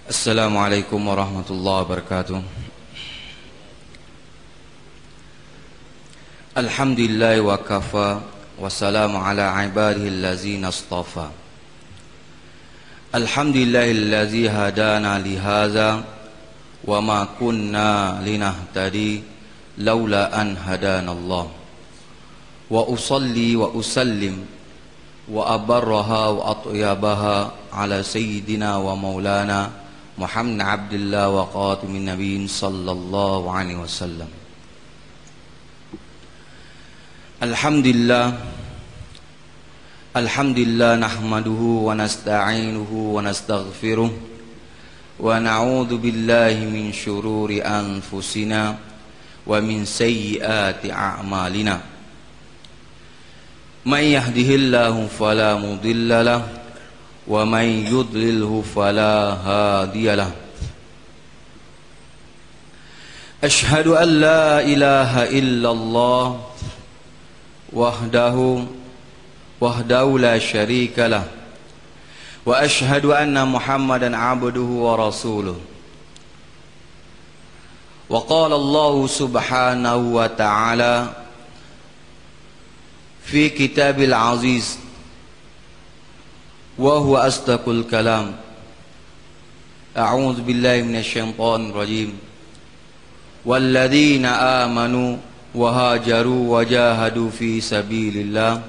Assalamualaikum warahmatullahi wabarakatuh. Alhamdulillah wa kafa wa salamu ala ibadihi allazina astafa. Alhamdulillahillazi hadana li hadza wa ma kunna linahtadi laula an hadanallah. Wa usalli wa usallim wa abarraha wa atyabaha ala sayyidina wa maulana Muhammad Abdullah wa khatimin nabiyyin sallallahu alaihi wasallam. Alhamdulillah nahmaduhu wa nasta'inuhu wa nastaghfiruh wa na'udzu billahi min syururi anfusina wa min sayyiati a'malina. May yahdihillahu fala mudilla lahu wa may yudlilhu fala hadiyalah. Ashhadu an la ilaha illallah wahdahu la syarika lah wa ashhadu anna Muhammadan abduhu wa rasuluh. Wa qala Allah subhanahu wa ta'ala fi kitabil aziz wa huwa asdaqul kalam. A'udzu billahi minasy syaithanir rajim. Walladzina amanu wa hajaru wa jahadu fi sabilillah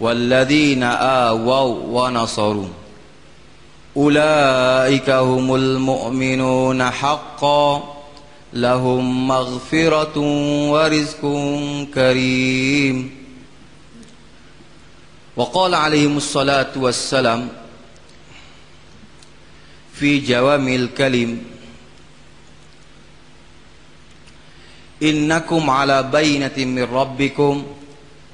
walladzina awaw wa nasaru ulaika humul mu'minuna haqqan lahum maghfiratun wa rizqun karim. Wa qala alaihimus salatu wassalam fi jawamil kalim innakum ala bayyinatin min rabbikum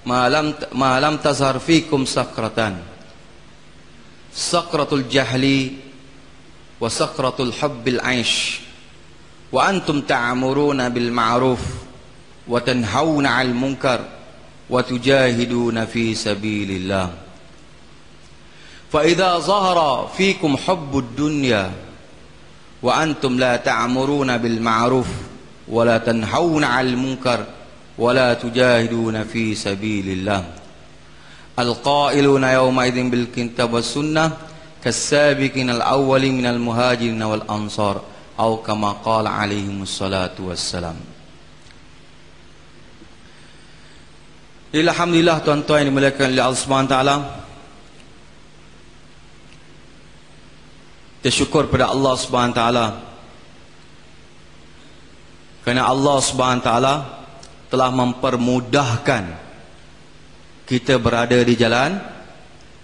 ma lam tazhar fikum sakratan sakratul jahli wa sakratul hubbil aish wa antum ta'muruna bil ma'ruf wa tanhauna 'anil munkar wa tujahiduna fi sabilillah. Fa idza zahara fikum hubbud dunya wa antum la ta'muruna bil ma'ruf wa la tanhauna 'anil munkar wa la tujahiduna fi sabilillah. Al-qailuna yawma idzin bil kitab was sunnah kas-sabiqin al-awwalin minal muhajirin wal ansar aw kama qala alaihimus salatu wassalam. Alhamdulillah, tuan-tuan yang dimuliakan oleh Allah Subhanahu wa taala. Kita syukur pada Allah Subhanahu wa taala kerana Allah Subhanahu wa taala telah mempermudahkan kita berada di jalan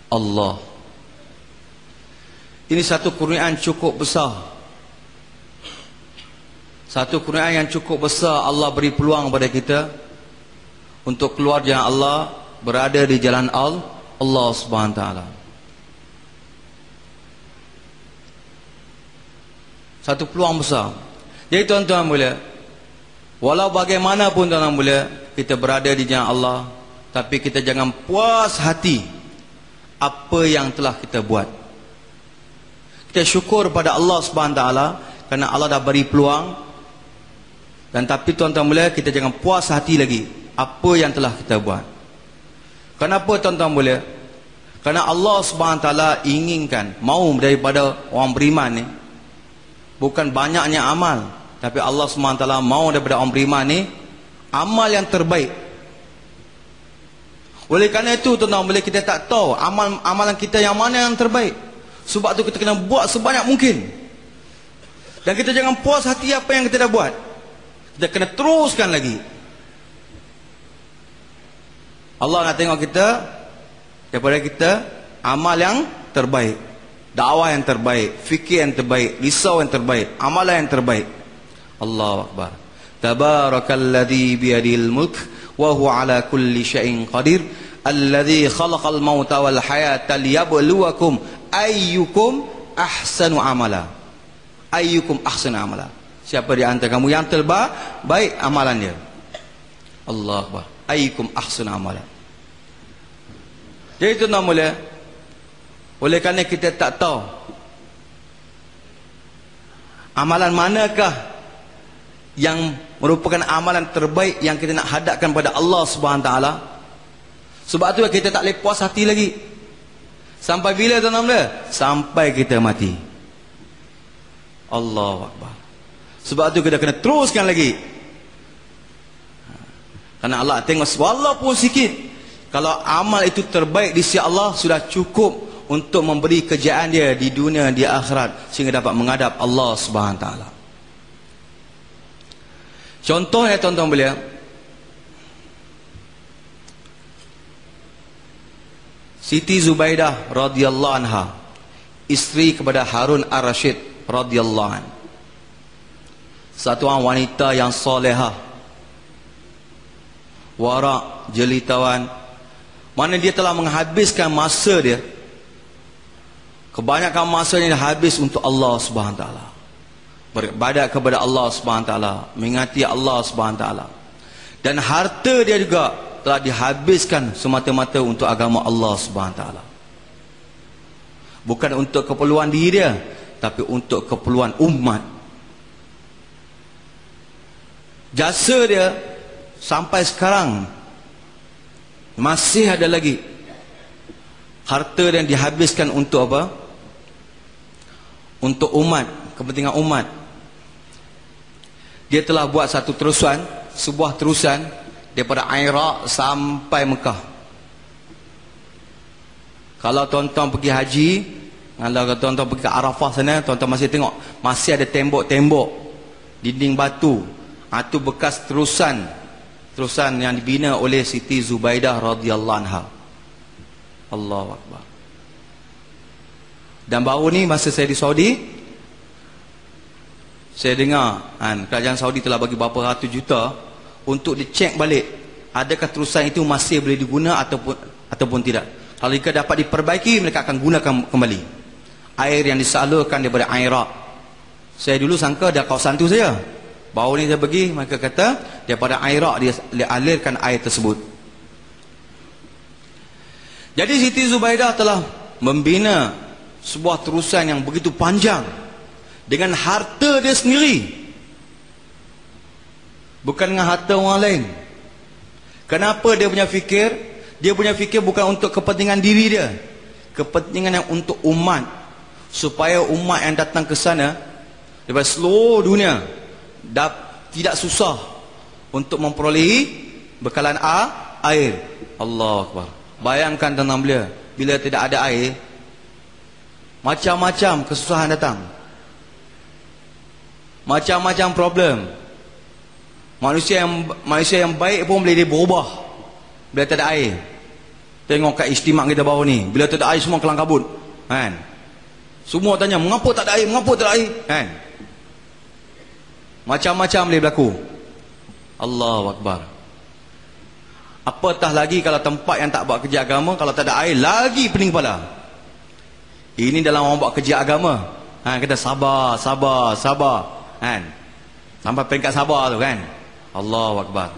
Allah. Ini satu kurniaan cukup besar. Satu kurniaan yang cukup besar. Allah beri peluang kepada kita untuk keluar jalan Allah, berada di jalan Allah Subhanahu wa taala. Satu peluang besar. Jadi tuan-tuan mulia, walau bagaimanapun tuan-tuan mulia kita berada di jalan Allah, tapi kita jangan puas hati apa yang telah kita buat. Kita syukur pada Allah Subhanahu wa taala kerana Allah dah beri peluang. Dan tapi tuan-tuan mulia, kita jangan puas hati lagi apa yang telah kita buat. Kenapa tuan-tuan mulia? Kerana Allah Subhanahu wa taala inginkan, mau daripada orang beriman ni bukan banyaknya amal, tapi Allah Subhanahu wa taala mau daripada orang beriman ni amal yang terbaik. Oleh kerana itu tuan-tuan mulia, kita tak tahu amalan kita yang mana yang terbaik. Sebab tu kita kena buat sebanyak mungkin. Dan kita jangan puas hati apa yang kita dah buat. Kita kena teruskan lagi. Allah nak tengok kita daripada kita amal yang terbaik, dakwah yang terbaik, fikir yang terbaik, risau yang terbaik, amalan yang terbaik. Allahu akbar. Tabarakalladzi biyadil mulk wa huwa ala kulli syai'in qadir alladzi khalaqal mauta wal hayata liyabluwakum ayyukum ahsanu amala. Ayyukum ahsanu amala. Siapa di antara kamu yang terbaik amalannya? Allahu akbar. Ayyukum ahsanu amala. Jadi itu nak mula. Oleh kerana kita tak tahu Amalan manakah yang merupakan amalan terbaik yang kita nak hadapkan pada Allah Subhanahu Taala? Sebab tu kita tak boleh puas hati lagi. Sampai bila tuan-tuan? Sampai kita mati. Allahu Akbar. Sebab tu kita kena teruskan lagi. Karena Allah tengok walaupun sikit, kalau amal itu terbaik di sisi Allah, sudah cukup untuk memberi kejayaan dia di dunia, di akhirat, sehingga dapat menghadap Allah Subhanahu Taala. Contohnya tuan-tuan beliau, Siti Zubaidah radhiyallahu anha, isteri kepada Harun Ar-Rasyid radhiyallahu anhu. Satu orang wanita yang solehah, warak, jelitawan, mana dia telah menghabiskan masa dia, kebanyakan masanya dia habis untuk Allah Subhanahu Taala, beribadat kepada Allah Subhanahu Taala, mengingati Allah Subhanahu Taala, dan harta dia juga telah dihabiskan semata-mata untuk agama Allah Subhanahu Taala. Bukan untuk keperluan diri dia, tapi untuk keperluan umat. Jasa dia sampai sekarang masih ada lagi. Harta yang dihabiskan untuk apa? Untuk umat, kepentingan umat. Dia telah buat satu terusan, sebuah terusan daripada Iraq sampai Mekah. Kalau tuan-tuan pergi haji, kalau tuan-tuan pergi ke Arafah sana, tuan-tuan masih tengok masih ada tembok-tembok, dinding batu. Itu bekas terusan yang dibina oleh Siti Zubaidah radhiyallahu anha. Allahu Akbar. Dan baru ni masa saya di Saudi, saya dengar kerajaan Saudi telah bagi berapa ratus juta untuk dicek balik adakah terusan itu masih boleh diguna ataupun tidak. Kalau jika dapat diperbaiki, mereka akan gunakan kembali air yang disalurkan daripada Iraq. Saya dulu sangka dah kawasan tu saja. Baru ni saya pergi, mereka kata daripada Iraq dia alirkan air tersebut. Jadi Siti Zubaidah telah membina sebuah terusan yang begitu panjang dengan harta dia sendiri, bukan dengan harta orang lain. Kenapa dia punya fikir? Dia punya fikir bukan untuk kepentingan diri dia, kepentingan yang untuk umat, supaya umat yang datang ke sana daripada seluruh dunia tidak susah untuk memperolehi bekalan air. Allah Akbar. Bayangkan tuan-tuan belia, bila tidak ada air, macam-macam kesusahan datang, macam-macam problem. Manusia yang baik pun boleh dia berubah bila tak ada air. Tengok kat istimak kita baru ni, bila tak ada air semua kelang kabut, kan? Semua tanya, mengapa tak ada air, mengapa tak ada air, kan? Macam-macam boleh berlaku. Allahu Akbar. Apatah lagi kalau tempat yang tak buat kerja agama, kalau tak ada air lagi pening kepala. Ini dalam orang buat kerja agama, kita sabar, kan? Sampai peringkat sabar tu, kan? Allahu Akbar.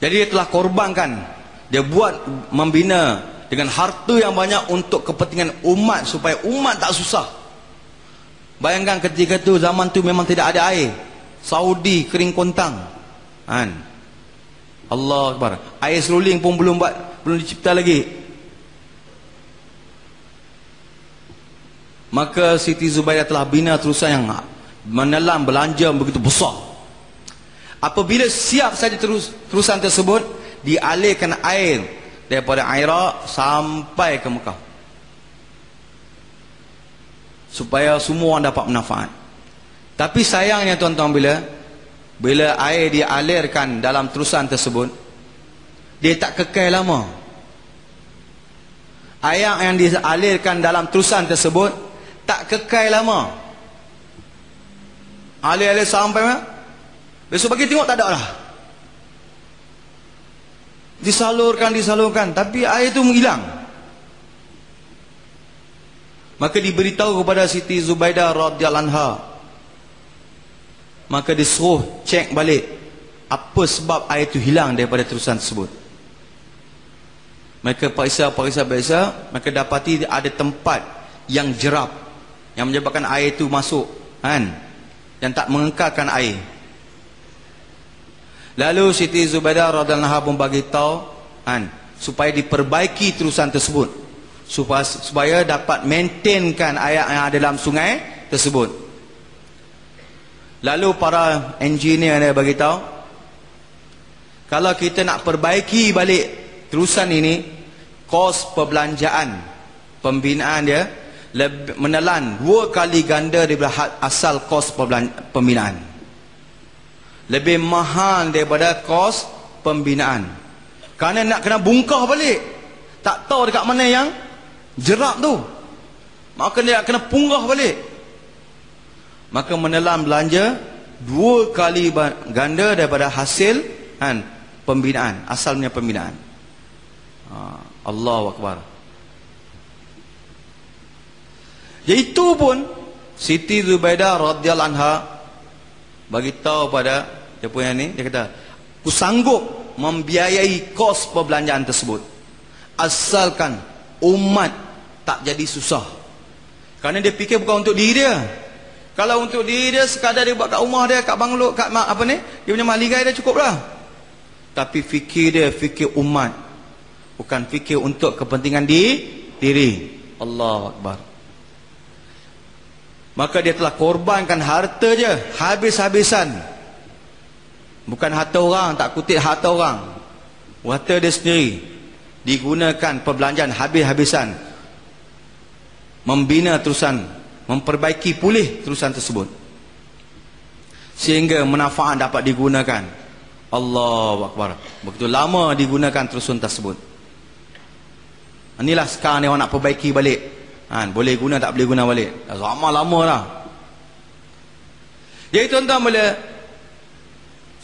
Jadi dia telah korbankan, dia buat membina dengan harta yang banyak untuk kepentingan umat, supaya umat tak susah. Bayangkan ketika tu, zaman tu memang tidak ada air, Saudi kering kontang, kan? Allah Akbar. Air seruling pun belum dicipta lagi. Maka Siti Zubaidah telah bina terusan yang menelan belanja begitu besar. Apabila siap saja terusan tersebut, dialirkan air daripada Iraq sampai ke Mekah, supaya semua orang dapat manfaat. Tapi sayangnya tuan-tuan, bila air dialirkan dalam terusan tersebut, dia tak kekal lama. Air yang dialirkan dalam terusan tersebut tak kekal lama. Alir-alir sampai mana? Besok pagi tengok tak ada dah. Disalurkan, tapi air itu menghilang. Maka diberitahu kepada Siti Zubaidah radhiyallahu anha. Maka disuruh cek balik apa sebab air itu hilang daripada terusan tersebut. Mereka periksa, mereka dapati ada tempat yang jerap, yang menyebabkan air itu masuk, kan? Yang tak mengekalkan air. Lalu Siti Zubaidah radhiyallahu anha pun bagi tahu, kan, supaya diperbaiki terusan tersebut, supaya dapat maintainkan air yang ada dalam sungai tersebut. Lalu para engineer dia bagi tahu, kalau kita nak perbaiki balik terusan ini, kos perbelanjaan, pembinaan dia menelan 2 kali ganda daripada asal kos pembinaan. Lebih mahal daripada kos pembinaan. Kerana nak kena bongkar balik, tak tahu dekat mana yang jerap tu, maka dia kena punggah balik. Maka menelan belanja 2 kali ganda daripada hasil, kan, pembinaan, asalnya pembinaan. Allahu Akbar. Iaitu pun Siti Zubaidah radhiyallahu anha bagi tahu pada dia punya ni, dia kata, aku sanggup membiayai kos perbelanjaan tersebut asalkan umat tak jadi susah. Kerana dia fikir bukan untuk diri dia. Kalau untuk diri dia, sekadar dia buat kat rumah dia, kat banglo, kat apa ni, dia punya maligai dia cukup lah. Tapi fikir dia, fikir umat, bukan fikir untuk kepentingan diri. Allahu Akbar. Maka dia telah korbankan harta je habis-habisan. Bukan harta orang, tak kutip harta orang, harta dia sendiri digunakan perbelanjaan habis-habisan, membina terusan, memperbaiki pulih terusan tersebut, sehingga manfaat dapat digunakan. Allahu Akbar. Begitu lama digunakan terusan tersebut. Inilah sekarang ni orang nak perbaiki balik, boleh guna tak boleh guna balik, dah lama-lama dah. Jadi tuan-tuan, bila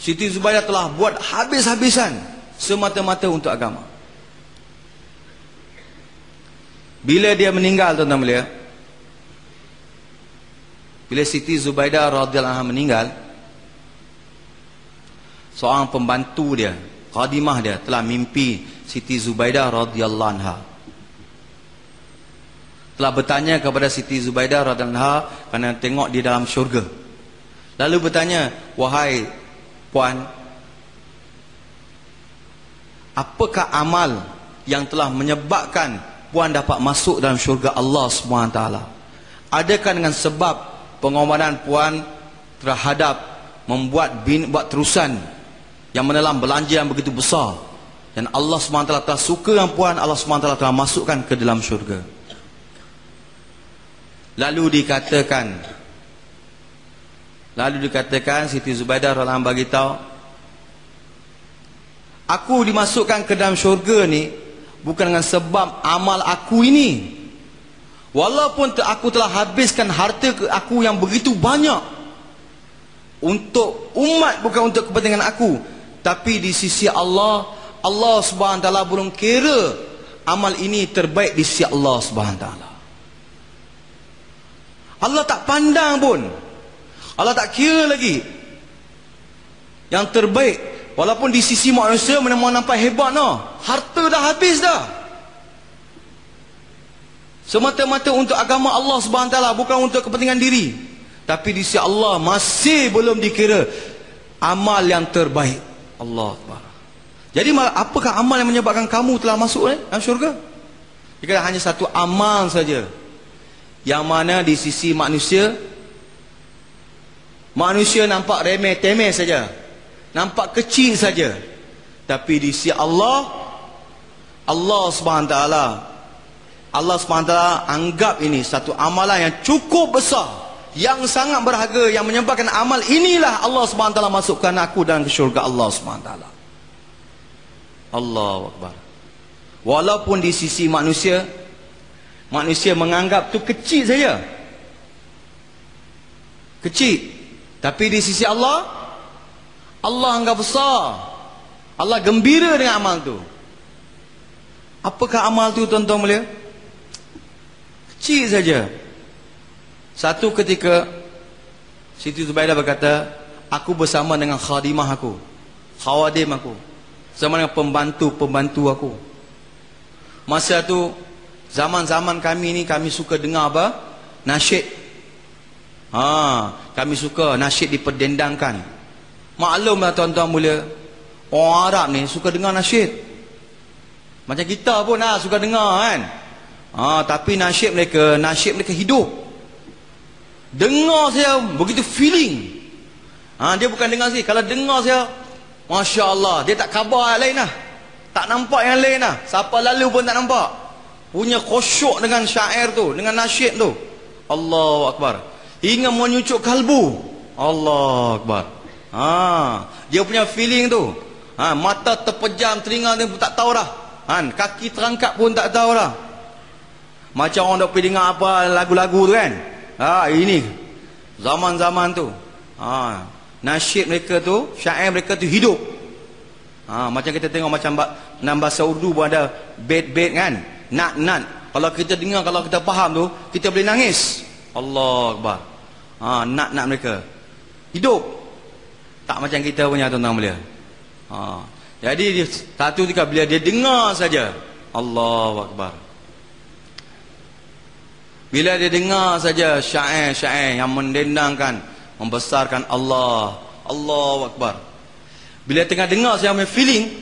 Siti Zubaidah telah buat habis-habisan semata-mata untuk agama. Bila dia meninggal, tuan-tuan belia, bila Siti Zubaidah radhiyallahu anha meninggal, seorang pembantu dia, khadimah dia, telah mimpi Siti Zubaidah radhiyallahu anha. Telah bertanya kepada Siti Zubaidah radhiyallahu anha kerana tengok di dalam syurga. Lalu bertanya, wahai puan, apakah amal yang telah menyebabkan puan dapat masuk dalam syurga Allah SWT? Adakah dengan sebab pengorbanan puan terhadap buat terusan yang menelan belanja yang begitu besar, dan Allah SWT telah suka dengan puan, Allah SWT telah masukkan ke dalam syurga? Lalu dikatakan Siti Zubaidah radhiyallahu anha bagi tahu, aku dimasukkan ke dalam syurga ni bukan dengan sebab amal aku ini. Walaupun aku telah habiskan harta aku yang begitu banyak untuk umat, bukan untuk kepentingan aku, tapi di sisi Allah, Allah SWT belum kira amal ini terbaik di sisi Allah SWT. Allah tak pandang pun, Allah tak kira lagi yang terbaik. Walaupun di sisi manusia memang nampak hebat, harta dah habis dah, semata-mata untuk agama Allah SWT, bukan untuk kepentingan diri. Tapi di sisi Allah masih belum dikira amal yang terbaik. Allah Akbar. Jadi apakah amal yang menyebabkan kamu telah masuk dalam syurga? Jika hanya satu amal saja, yang mana di sisi manusia nampak remeh-temeh saja, nampak kecil saja. Tapi di sisi Allah, Allah SWT anggap ini satu amalan yang cukup besar, yang sangat berharga, yang menyebabkan amal inilah Allah SWT masukkan aku dalam syurga Allah SWT. Allahu Akbar. Walaupun di sisi manusia menganggap tu kecil saja, kecil, tapi di sisi Allah, Allah anggap besar. Allah gembira dengan amal tu. Apakah amal tu, tuan-tuan mulia? Kecil saja. Satu ketika Siti Zubaidah berkata, aku bersama dengan khadimah aku, khawadim aku, bersama dengan pembantu-pembantu aku. Masa tu Zaman-zaman kami ni kami suka dengar apa? Nasyid. Kami suka nasyid diperdendangkan. Maklumlah tuan-tuan mulia, orang Arab ni suka dengar nasyid. Macam kita pun suka dengar kan. Tapi nasyid mereka hidup. Dengar saya begitu feeling. Dia bukan dengar sih. Kalau dengar saya, Masya Allah, dia tak khabar yang lain lah. Tak nampak yang lain lah. Siapa lalu pun tak nampak. Punya khusyuk dengan syair tu, dengan nasyid tu. Allahu Akbar. Hingga menyucuk kalbu. Allahu Akbar. Dia punya feeling tu. Mata terpejam, telinga dia pun tak tahu dah. Kaki terangkat pun tak tahu dah. Macam orang dok pergi dengar apa lagu-lagu tu kan. Ini zaman-zaman tu. Nasyid mereka tu, syair mereka tu hidup. Macam kita tengok macam dalam bahasa Urdu pun ada bait-bait kan. Nat. Kalau kita dengar, kalau kita faham tu, kita boleh nangis. Allah Akbar. Nat mereka hidup. Tak macam kita punya tuan-tuan mulia. Jadi satu ketika bila dia dengar saja, Allahu Akbar. Bila dia dengar saja syair-syair yang mendendangkan, membesarkan Allah, Allahu Akbar. Bila tengah dengar saya punya feeling,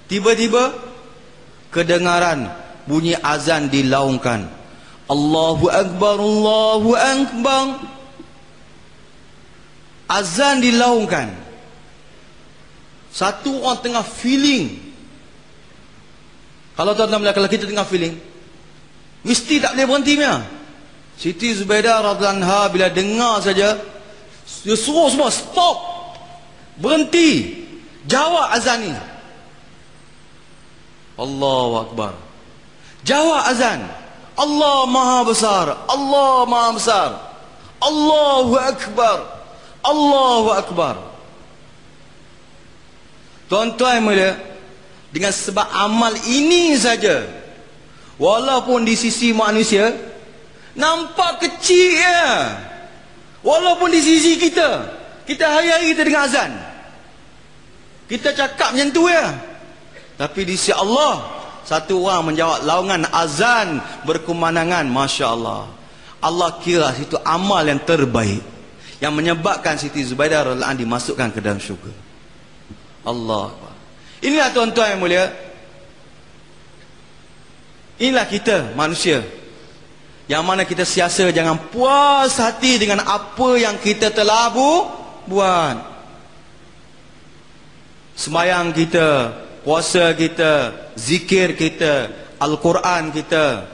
tiba-tiba kedengaran bunyi azan dilaungkan. Allahu Akbar, Allahu Akbar. Azan dilaungkan. Satu orang tengah feeling. Kalau tuan-tuan, kalau kita tengah feeling, mesti tak boleh berhenti punya. Siti Zubaidah radhiyallahu anha bila dengar saja, dia suruh semua stop, berhenti, jawab azan ni. Allahu Akbar. Jawab azan. Allah Maha Besar, Allah Maha Besar, Allahu Akbar, Allahu Akbar. Tuan-tuan mulia, dengan sebab amal ini saja, walaupun di sisi manusia nampak kecil ya, walaupun di sisi kita hari-hari kita dengar azan, kita cakap macam tu ya, tapi di sisi Allah, satu orang menjawab laungan azan berkumandangkan, Masya Allah. Allah kira situ amal yang terbaik, yang menyebabkan Siti Zubaidah radhiyallahu anha dimasukkan ke dalam syurga. Allah. Inilah tuan-tuan yang mulia, inilah kita manusia, yang mana kita siasa jangan puas hati dengan apa yang kita telah buat. Sembahyang kita, puasa kita, zikir kita, Al-Quran kita,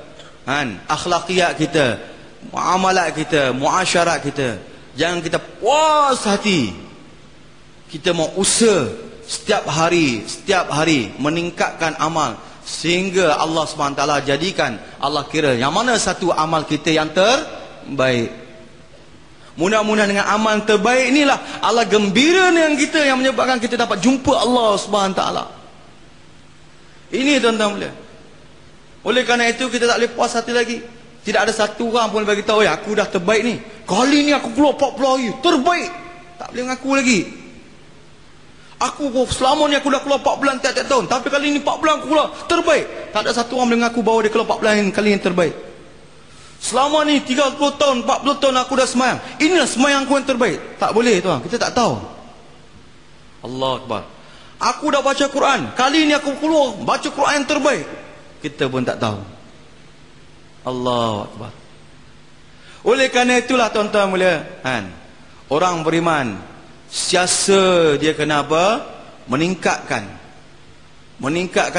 akhlakiyat kita, muamalat kita, muasyarat kita, jangan kita puas hati. Kita mau usaha setiap hari meningkatkan amal, sehingga Allah SWT jadikan, Allah kira yang mana satu amal kita yang terbaik. Mudah-mudahan dengan amal terbaik inilah Allah gembira dengan kita, yang menyebabkan kita dapat jumpa Allah SWT. Ini tuan-tuan boleh. Oleh kerana itu kita tak boleh puas hati lagi. Tidak ada satu orang pun bagi tahu, aku dah terbaik ni, kali ni aku keluar 40 hari terbaik. Tak boleh mengaku lagi. Aku selama ni aku dah keluar 4 bulan tiap-tiap tahun, tapi kali ni 4 bulan aku keluar terbaik. Tak ada satu orang boleh mengaku bahawa dia keluar 4 bulan kali yang terbaik. Selama ni 30 tahun, 40 tahun aku dah semayang, inilah semayangku yang terbaik. Tak boleh tuan, kita tak tahu. Allah Akbar. Aku dah baca Quran, kali ni aku keluar baca Quran yang terbaik. Kita pun tak tahu. Allah Akbar. Oleh kerana itulah tuan-tuan mulia, orang beriman siasa dia kena apa? Meningkatkan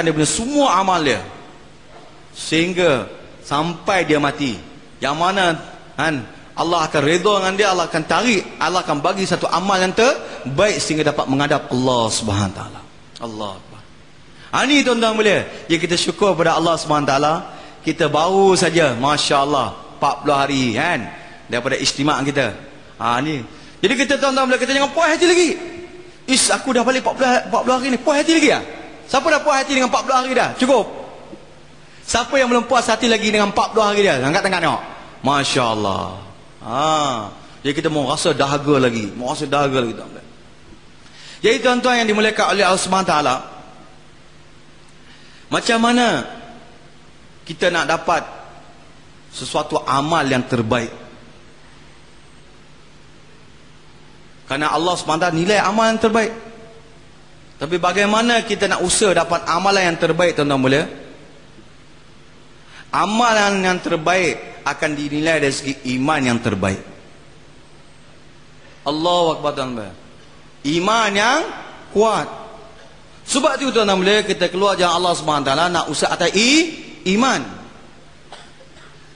dia punya semua amal dia, sehingga sampai dia mati, yang mana Allah akan redha dengan dia, Allah akan tarik, Allah akan bagi satu amal yang terbaik sehingga dapat menghadap Allah Subhanahu taala. Allah Akbar. Ini tuan-tuan mulia, yang kita syukur pada Allah Subhanahu taala, kita baru saja masya-Allah 40 hari daripada istimak kita. Ni jadi kita tuan-tuan boleh, kita jangan puas hati lagi. Aku dah balik 40 hari ni, puas hati lagi ah? Siapa dah puas hati dengan 40 hari dah? Cukup. Siapa yang belum puas hati lagi dengan 40 hari dia? Angkat tangan tengok. Masya-Allah. Jadi kita mau rasa dahaga lagi, tuan-tuan. Jadi tuan-tuan yang dimuliakan oleh Allah Subhanahu taala, macam mana kita nak dapat sesuatu amal yang terbaik. Karena Allah SWT nilai amal yang terbaik. Tapi bagaimana kita nak usaha dapat amalan yang terbaik, tuan-tuan mulia? Amalan yang terbaik akan dinilai dari segi iman yang terbaik. Allahu Akbar, tuan-tuan. Iman yang kuat. Sebab itu, tuan-tuan mulia, kita keluar jalan Allah SWT nak usaha atas iman.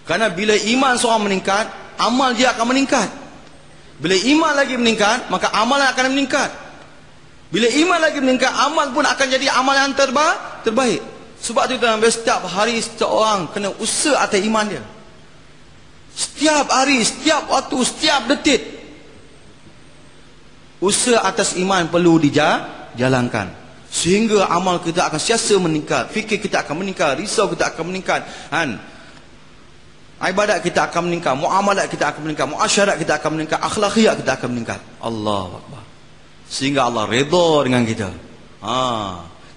Karena bila iman seorang meningkat, amal dia akan meningkat. Bila iman lagi meningkat, maka amalan akan meningkat. Bila iman lagi meningkat, amal pun akan jadi amal yang terbaik. Sebab itu, tuan-tuan, setiap hari setiap orang kena usaha atas iman dia. Setiap hari, setiap waktu, setiap detik, usaha atas iman perlu dijalankan. Sehingga amal kita akan siasa meningkat, fikir kita akan meningkat, risau kita akan meningkat, ibadat kita akan meningkat, muamalat kita akan meningkat, muasyarat kita akan meningkat, akhlakiyat kita akan meningkat. Allahu Akbar. Sehingga Allah redha dengan kita.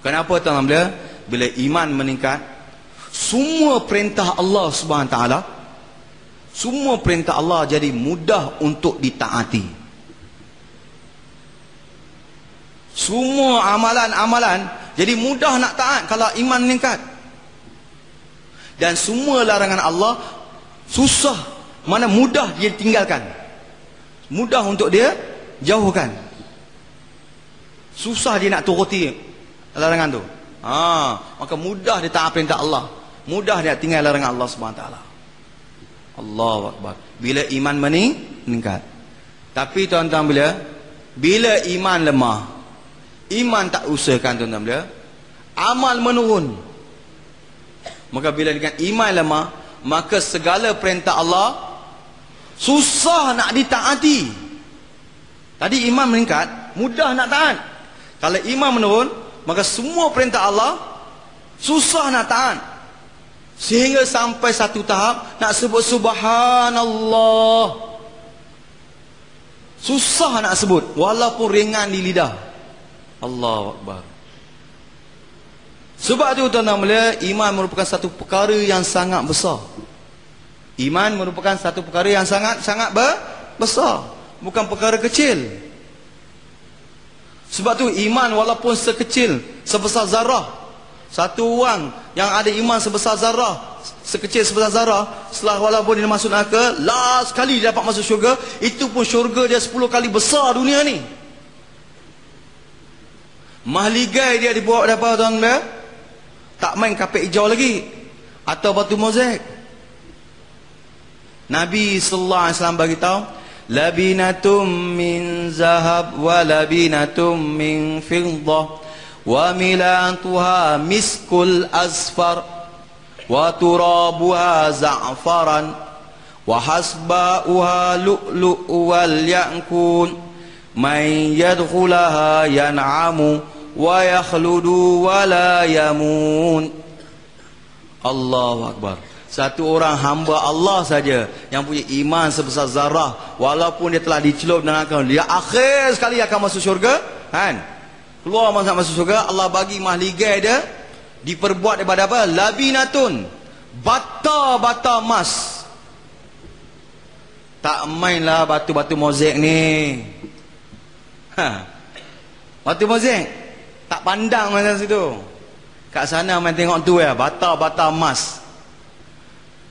Kenapa, tuan-tuan bila? Bila iman meningkat, semua perintah Allah SWT, semua perintah Allah jadi mudah untuk ditaati. Semua amalan-amalan jadi mudah nak taat kalau iman meningkat. Dan semua larangan Allah susah, mana mudah dia tinggalkan, mudah untuk dia jauhkan. Susah dia nak turuti larangan tu. Maka mudah dia taat perintah Allah, mudah dia tinggal larangan Allah SWT. Allahu Akbar. Bila iman meningkat. Tapi, tuan-tuan, bila iman lemah, iman tak usahakan, tuan-tuan, bila amal menurun, maka bila dengan iman lemah, maka segala perintah Allah susah nak ditaati. Tadi iman meningkat, mudah nak taat. Kalau iman menurun, maka semua perintah Allah susah nak taat. Sehingga sampai satu tahap nak sebut subhanallah, susah nak sebut walaupun ringan di lidah. Allahu Akbar. Sebab itu, tuan-tuan mulia, iman merupakan satu perkara yang sangat besar. Iman merupakan satu perkara yang sangat besar, bukan perkara kecil. Sebab tu iman walaupun sekecil sebesar zarah, satu orang yang ada iman sebesar zarah, sekecil sebesar zarah, setelah walaupun dia masuk neraka, last kali dia dapat masuk syurga, itu pun syurga dia 10 kali besar dunia ni. Mahligai dia dibawa dapat, tuan-tuan, tak main kapek hijau lagi atau batu mozaik. Nabi sallallahu alaihi wasallam bagi tahu, labinatum min zahab wa labinatum min fiddah wa milatuha miskul asfar wa turabuha za'faran wa hasba'uha lu'lu' wal ya'kun man yadkhulaha yan'amu wa yakhludu wa la yamun. Allahu Akbar. Satu orang hamba Allah saja yang punya iman sebesar zarah, walaupun dia telah dicelup dalam neraka, dia akhir sekali akan masuk syurga, kan? Keluar masuk syurga, Allah bagi mahligai dia diperbuat daripada apa? Labinatun, bata-bata emas. Tak mainlah batu-batu mozaik ni. Batu mozaik tak pandang macam situ. Kat sana main tengok tu ya, bata-bata emas.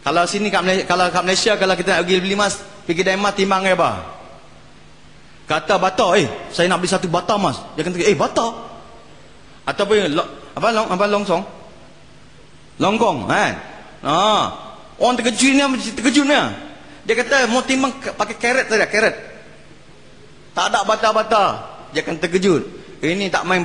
Kalau sini kat Malaysia, kalau kita nak pergi beli emas, pergi kedai emas, timbang apa? Kata bata, saya nak beli satu bata emas. Dia kata, bata. Ataupun apa longsong? Longkong, kan? Orang terkejutnya. Dia kata mau timbang pakai karat saja, karat. Tak ada bata-bata. Dia akan terkejut. Ini tak main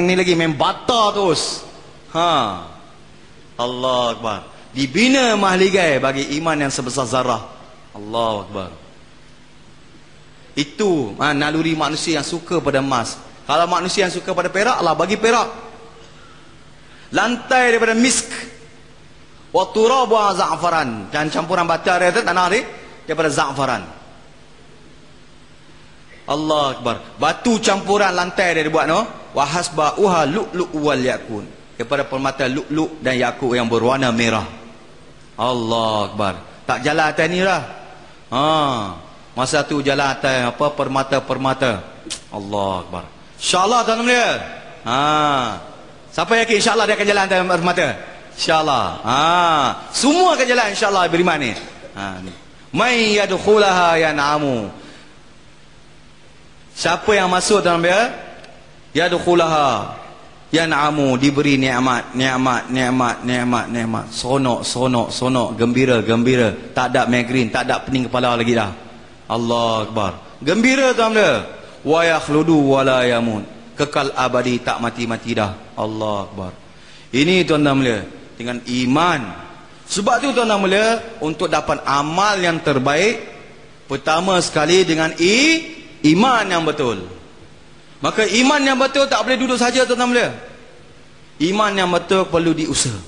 ni lagi, main bata terus. Allah Akbar. Dibina mahligai bagi iman yang sebesar zarah. Allahu Akbar. Itu naluri manusia yang suka pada emas. Kalau manusia yang suka pada perak, Allah bagi perak. Lantai daripada misk, wa turabu za'faran, dan campuran bata dia tanah ni daripada za'faran. Allah Akbar. Batu campuran lantai dia dibuat, no? Wa hasba'uha lu'lu' wal yakun, daripada permata lu'lu' dan yakut yang berwarna merah. Allah Akbar. Tak jalan atas ni lah. Masa tu jalan atas apa permata-permata. Allah Akbar. InsyaAllah tuan-tuan dia. Siapa yakin insyaAllah dia akan jalan atas permata? InsyaAllah. Semua akan jalan insyaAllah beriman ni. May yadkhulaha yan'amu. Siapa yang masuk dalam dia? Yadkhulaha yan'amu, diberi nikmat, seronok, gembira. Tak ada migrain, tak ada pening kepala lagi dah. Allah Akbar. Gembira tuan dia. Wa yakhludu wa la yamun. Kekal abadi, tak mati-mati dah. Allah Akbar. Ini tuan-tuan mulia, dengan iman. Sebab tu tuan-tuan mulia, untuk dapat amal yang terbaik, pertama sekali dengan iman yang betul. Maka iman yang betul tak boleh duduk saja tuan-tuan mulia. Iman yang betul perlu diusaha.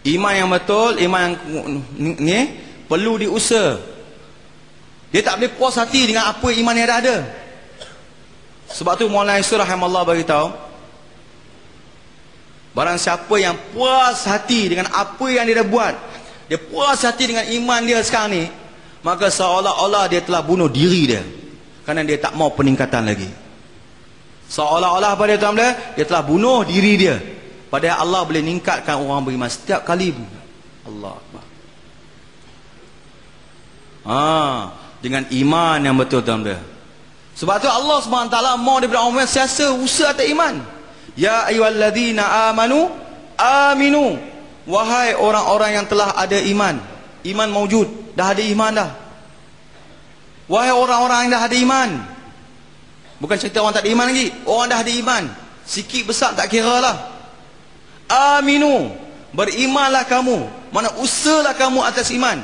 Iman yang betul, iman yang ni perlu diusaha. Dia tak boleh puas hati dengan apa iman yang dah ada. Sebab tu Maulana Yusuf rahimahullah bagi tahu, barang siapa yang puas hati dengan apa yang dia dah buat, dia puas hati dengan iman dia sekarang ni, maka seolah-olah dia telah bunuh diri dia, kerana dia tak mau peningkatan lagi. Seolah-olah pada tuan dia telah bunuh diri dia. Padahal Allah boleh meningkatkan orang beriman setiap kali. Allah Akbar. Dengan iman yang betul tuan dia. Sebab tu Allah SWT mau daripada orang siasa usaha atas iman. Ya ayyuhalladzina amanu aminu. Wahai orang-orang yang telah ada iman. Iman maujud, dah ada iman dah. Wahai orang-orang yang dah ada iman. Bukan cerita orang tak ada iman lagi. Orang dah ada iman, sikit besar tak kira lah. Aminu, berimanlah kamu. Mana usahalah kamu atas iman.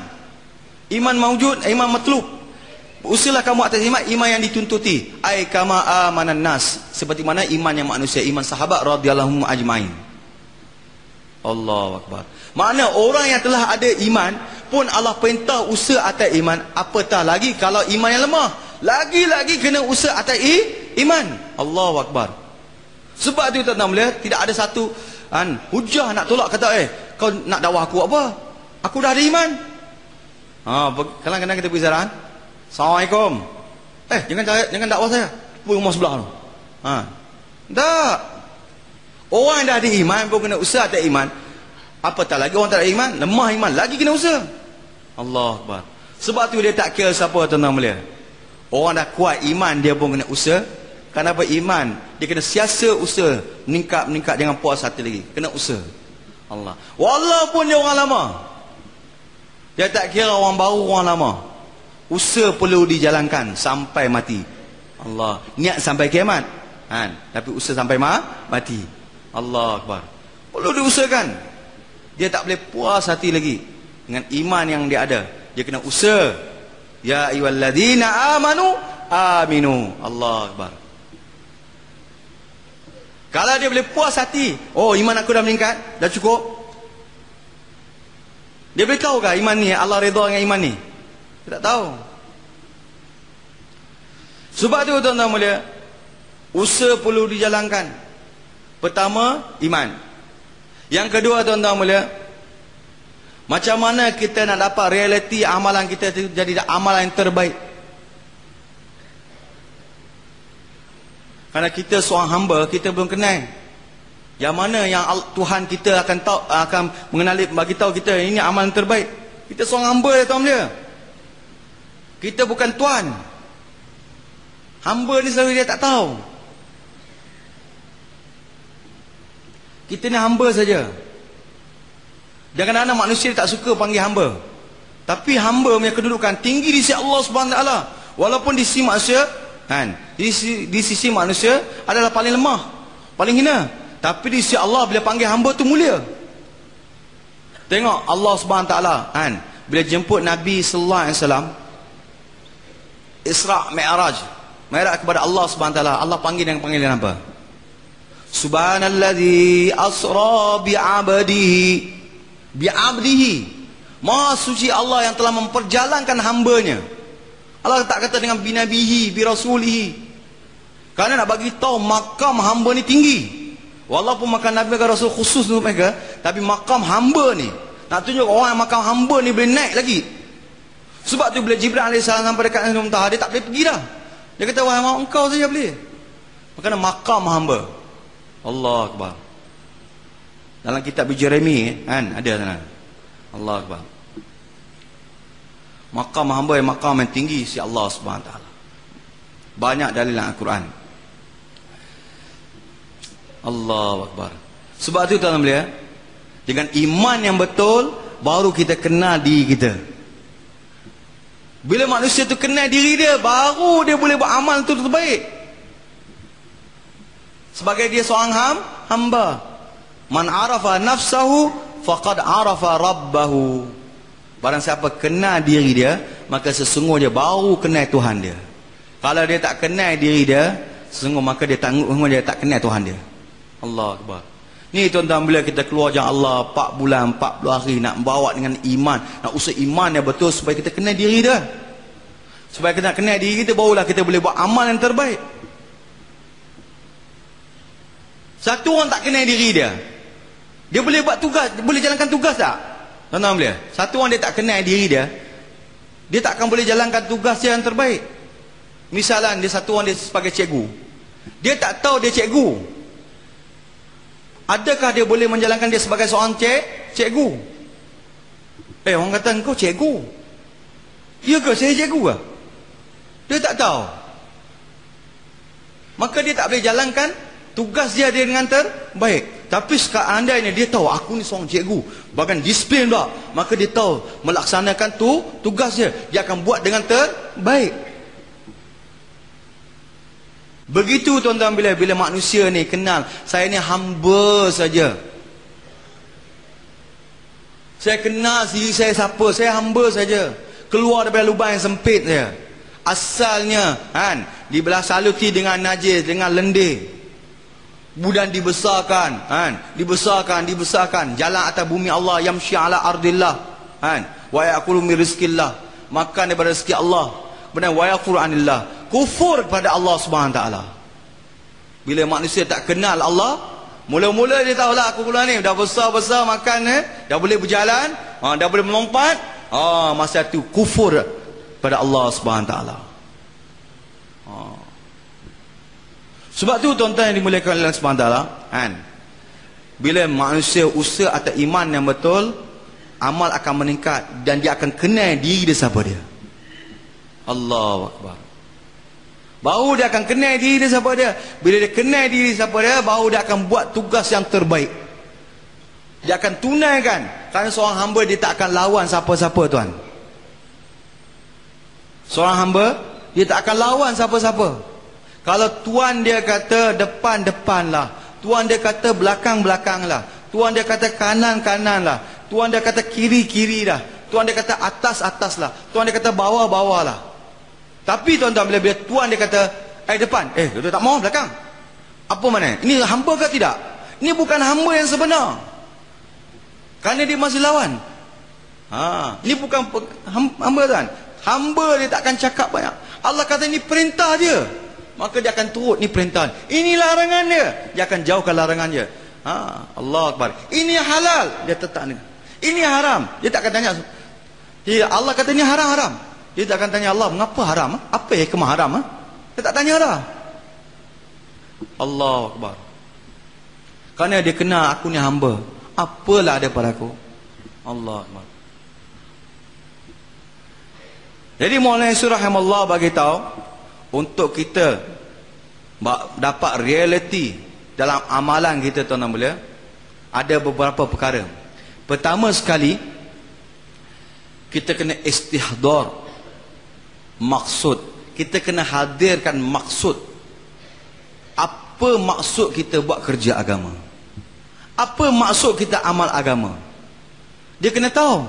Iman maujud, iman matlub. Usahalah kamu atas iman, iman yang dituntuti. Ai kama amanan nas, seperti mana iman yang manusia, iman sahabat radhiyallahu ajmain. Allahu Akbar. Makna orang yang telah ada iman pun Allah perintah usaha atas iman. Apatah lagi kalau iman yang lemah, lagi-lagi kena usaha atas iman. Allahu Akbar. Sebab tu tuan-tuan melihat, tidak ada satu hujah nak tolak kata kau nak dakwah aku apa? Aku dah ada iman. Kadang-kadang kita pergi ziarah. Assalamualaikum. Jangan dakwah saya. Pergi rumah sebelah tu. Tak. Orang yang dah ada iman pun kena usaha atas iman. Apatah lagi orang tak ada iman, lemah iman, lagi kena usaha. Allah Akbar. Sebab tu dia tak kira siapa tuan-tuan melihat. Orang dah kuat iman, dia pun kena usaha. Kenapa iman? Dia kena siasa usaha. Meningkat, jangan puas hati lagi. Kena usaha. Allah. Walaupun dia orang lama. Dia tak kira orang baru, orang lama. Usaha perlu dijalankan sampai mati. Allah. Niat sampai kiamat. Tapi usaha sampai mati. Allah Akbar. Perlu diusahakan. Dia tak boleh puas hati lagi dengan iman yang dia ada. Dia kena usaha. Ya ayyuhalladzina amanu aminu. Allah Akbar. Kalau dia boleh puas hati, oh iman aku dah meningkat, dah cukup. Dia boleh tahu ke iman ni Allah redha dengan iman ni? Dia tak tahu. Sebab tu tuan-tuan mulia, usaha perlu dijalankan. Pertama, iman. Yang kedua tuan-tuan mulia, macam mana kita nak dapat realiti amalan kita itu jadi amalan yang terbaik. Karena kita seorang hamba, kita belum kenal yang mana yang Tuhan kita akan tahu, akan mengenali, bagi tahu kita ini amalan terbaik. Kita seorang hamba tuan dia. Kita bukan tuan. Hamba ni selalu dia tak tahu. Kita ni hamba saja. Dan kadang-kadang manusia tak suka panggil hamba. Tapi hamba punya kedudukan tinggi di sisi Allah Subhanahu Wa Taala. Walaupun di sisi manusia, di sisi manusia adalah paling lemah, paling hina. Tapi di sisi Allah bila panggil hamba tu mulia. Tengok Allah Subhanahu Wa Taala, bila jemput Nabi sallallahu alaihi wasallam Isra Mi'raj, kepada Allah Subhanahu Wa Taala, Allah panggil dengan panggilan apa? Subhanalladzi asra bi'abdihi. Maha suci Allah yang telah memperjalankan hambanya. Allah tak kata dengan binabihi, birasulihi. Kerana nak bagi tahu makam hamba ni tinggi. Walaupun makam Nabi dan Rasul khusus untuk mereka, Tapi makam hamba ni, nak tunjuk orang yang makam hamba ni boleh naik lagi. Sebab tu bila Jibril AS sampai dekat Sidratul Muntaha, dia tak boleh pergi dah. Dia kata, wahai Muhammad, engkau saja boleh. Makanya makam hamba. Allah Akbar. Dalam kitab Jeremia kan ada sana. Allah Akbar. Makam hamba yang makam yang tinggi si Allah Subhanahu Taala. Banyak dalil dalam Al-Quran. Allahu Akbar. Sebab tu tuan-tuan belia, dengan iman yang betul baru kita kenal diri kita. Bila manusia tu kenal diri dia, baru dia boleh buat amal tu terbaik. Sebagai dia seorang hamba. Man arafa nafsahu faqad arafa rabbahu. Barang siapa kenal diri dia, maka sesungguhnya baru kenal Tuhan dia. Kalau dia tak kenal diri dia, sesungguh maka dia tak kenal Tuhan dia. Allah Akbar. Ni tuan-tuan, bila kita keluar jalan Allah 4 bulan 40 hari nak bawa dengan iman, nak usah iman yang betul supaya kita kenal diri dia. Supaya kita kenal diri kita, barulah kita boleh buat amal yang terbaik. Satu orang tak kenal diri dia, dia boleh buat tugas, boleh jalankan tugas tak? Tuan-tuan boleh? Satu orang dia tak kenal diri dia, dia tak akan boleh jalankan tugas dia yang terbaik. Misalnya dia satu orang dia sebagai cikgu, dia tak tahu dia cikgu. Adakah dia boleh menjalankan dia sebagai seorang cikgu? Orang kata engkau cikgu. Ya ke saya cikgu ke? Dia tak tahu. Maka dia tak boleh jalankan tugas dia dengan terbaik. Tapi seandainya dia tahu aku ni seorang cikgu, bahkan disiplin tak, maka dia tahu melaksanakan tugas dia, dia akan buat dengan terbaik. Begitu tuan-tuan, bila manusia ni kenal saya ni hamba saja. Saya kenal diri saya siapa, saya hamba saja. Keluar daripada lubang yang sempit saya. Asalnya kan dibelah-saluti dengan najis, dengan lendir. Kemudian dibesarkan kan, dibesarkan jalan atas bumi Allah, yamshi ala ardillah kan, wa yaqulu min rizqillah, makan daripada rezeki Allah. Kemudian wa yaqulu anillah, kufur kepada Allah Subhanahu Taala. Bila manusia tak kenal Allah, mula-mula dia tahulah aku keluar ni dah besar-besar makan dah boleh berjalan, dah boleh melompat, masa tu kufur pada Allah Subhanahu Taala. Sebab tu tuan-tuan yang dimuliakan oleh Allah Subhanahu Taala kan, bila manusia usaha atas iman yang betul, amal akan meningkat dan dia akan kenal diri dia siapa dia. Allahu Akbar. Baru dia akan kenal diri dia siapa dia. Bila dia kenal diri siapa dia, baru dia akan buat tugas yang terbaik. Dia akan tunaikan. Kerana seorang hamba dia tak akan lawan siapa-siapa tuan. Seorang hamba dia tak akan lawan siapa-siapa. Kalau tuan dia kata depan-depan lah, tuan dia kata belakang-belakang lah, tuan dia kata kanan-kanan lah, tuan dia kata kiri-kiri lah, tuan dia kata atas-atas lah, tuan dia kata bawah-bawah lah. Tapi tuan-tuan, bila tuan dia kata depan, dia tak mau belakang, apa mana? Ini hamba ke tidak? Ini bukan hamba yang sebenar, kerana dia masih lawan. Ini bukan hamba tuan. Hamba dia tak akan cakap banyak. Allah kata ini perintah dia, maka dia akan turut ni perintah. Ini larangan dia akan jauhkan larangan dia. Allah Akbar. Ini halal, dia tetap ni. Ini haram, dia tak akan tanya. Allah kata ini haram-haram, dia tak akan tanya Allah mengapa haram, apa hikmah haram. Dia tak tanya dah. Allah Akbar. Kerana dia kenal aku ni hamba, apalah ada pada aku. Allah Akbar. Jadi Maulana Surah Allah bagi tahu, untuk kita dapat realiti dalam amalan kita tuan-tuan belia, ada beberapa perkara. Pertama sekali, kita kena istihdar maksud. Kita kena hadirkan maksud. Apa maksud kita buat kerja agama? Apa maksud kita amal agama? Dia kena tahu.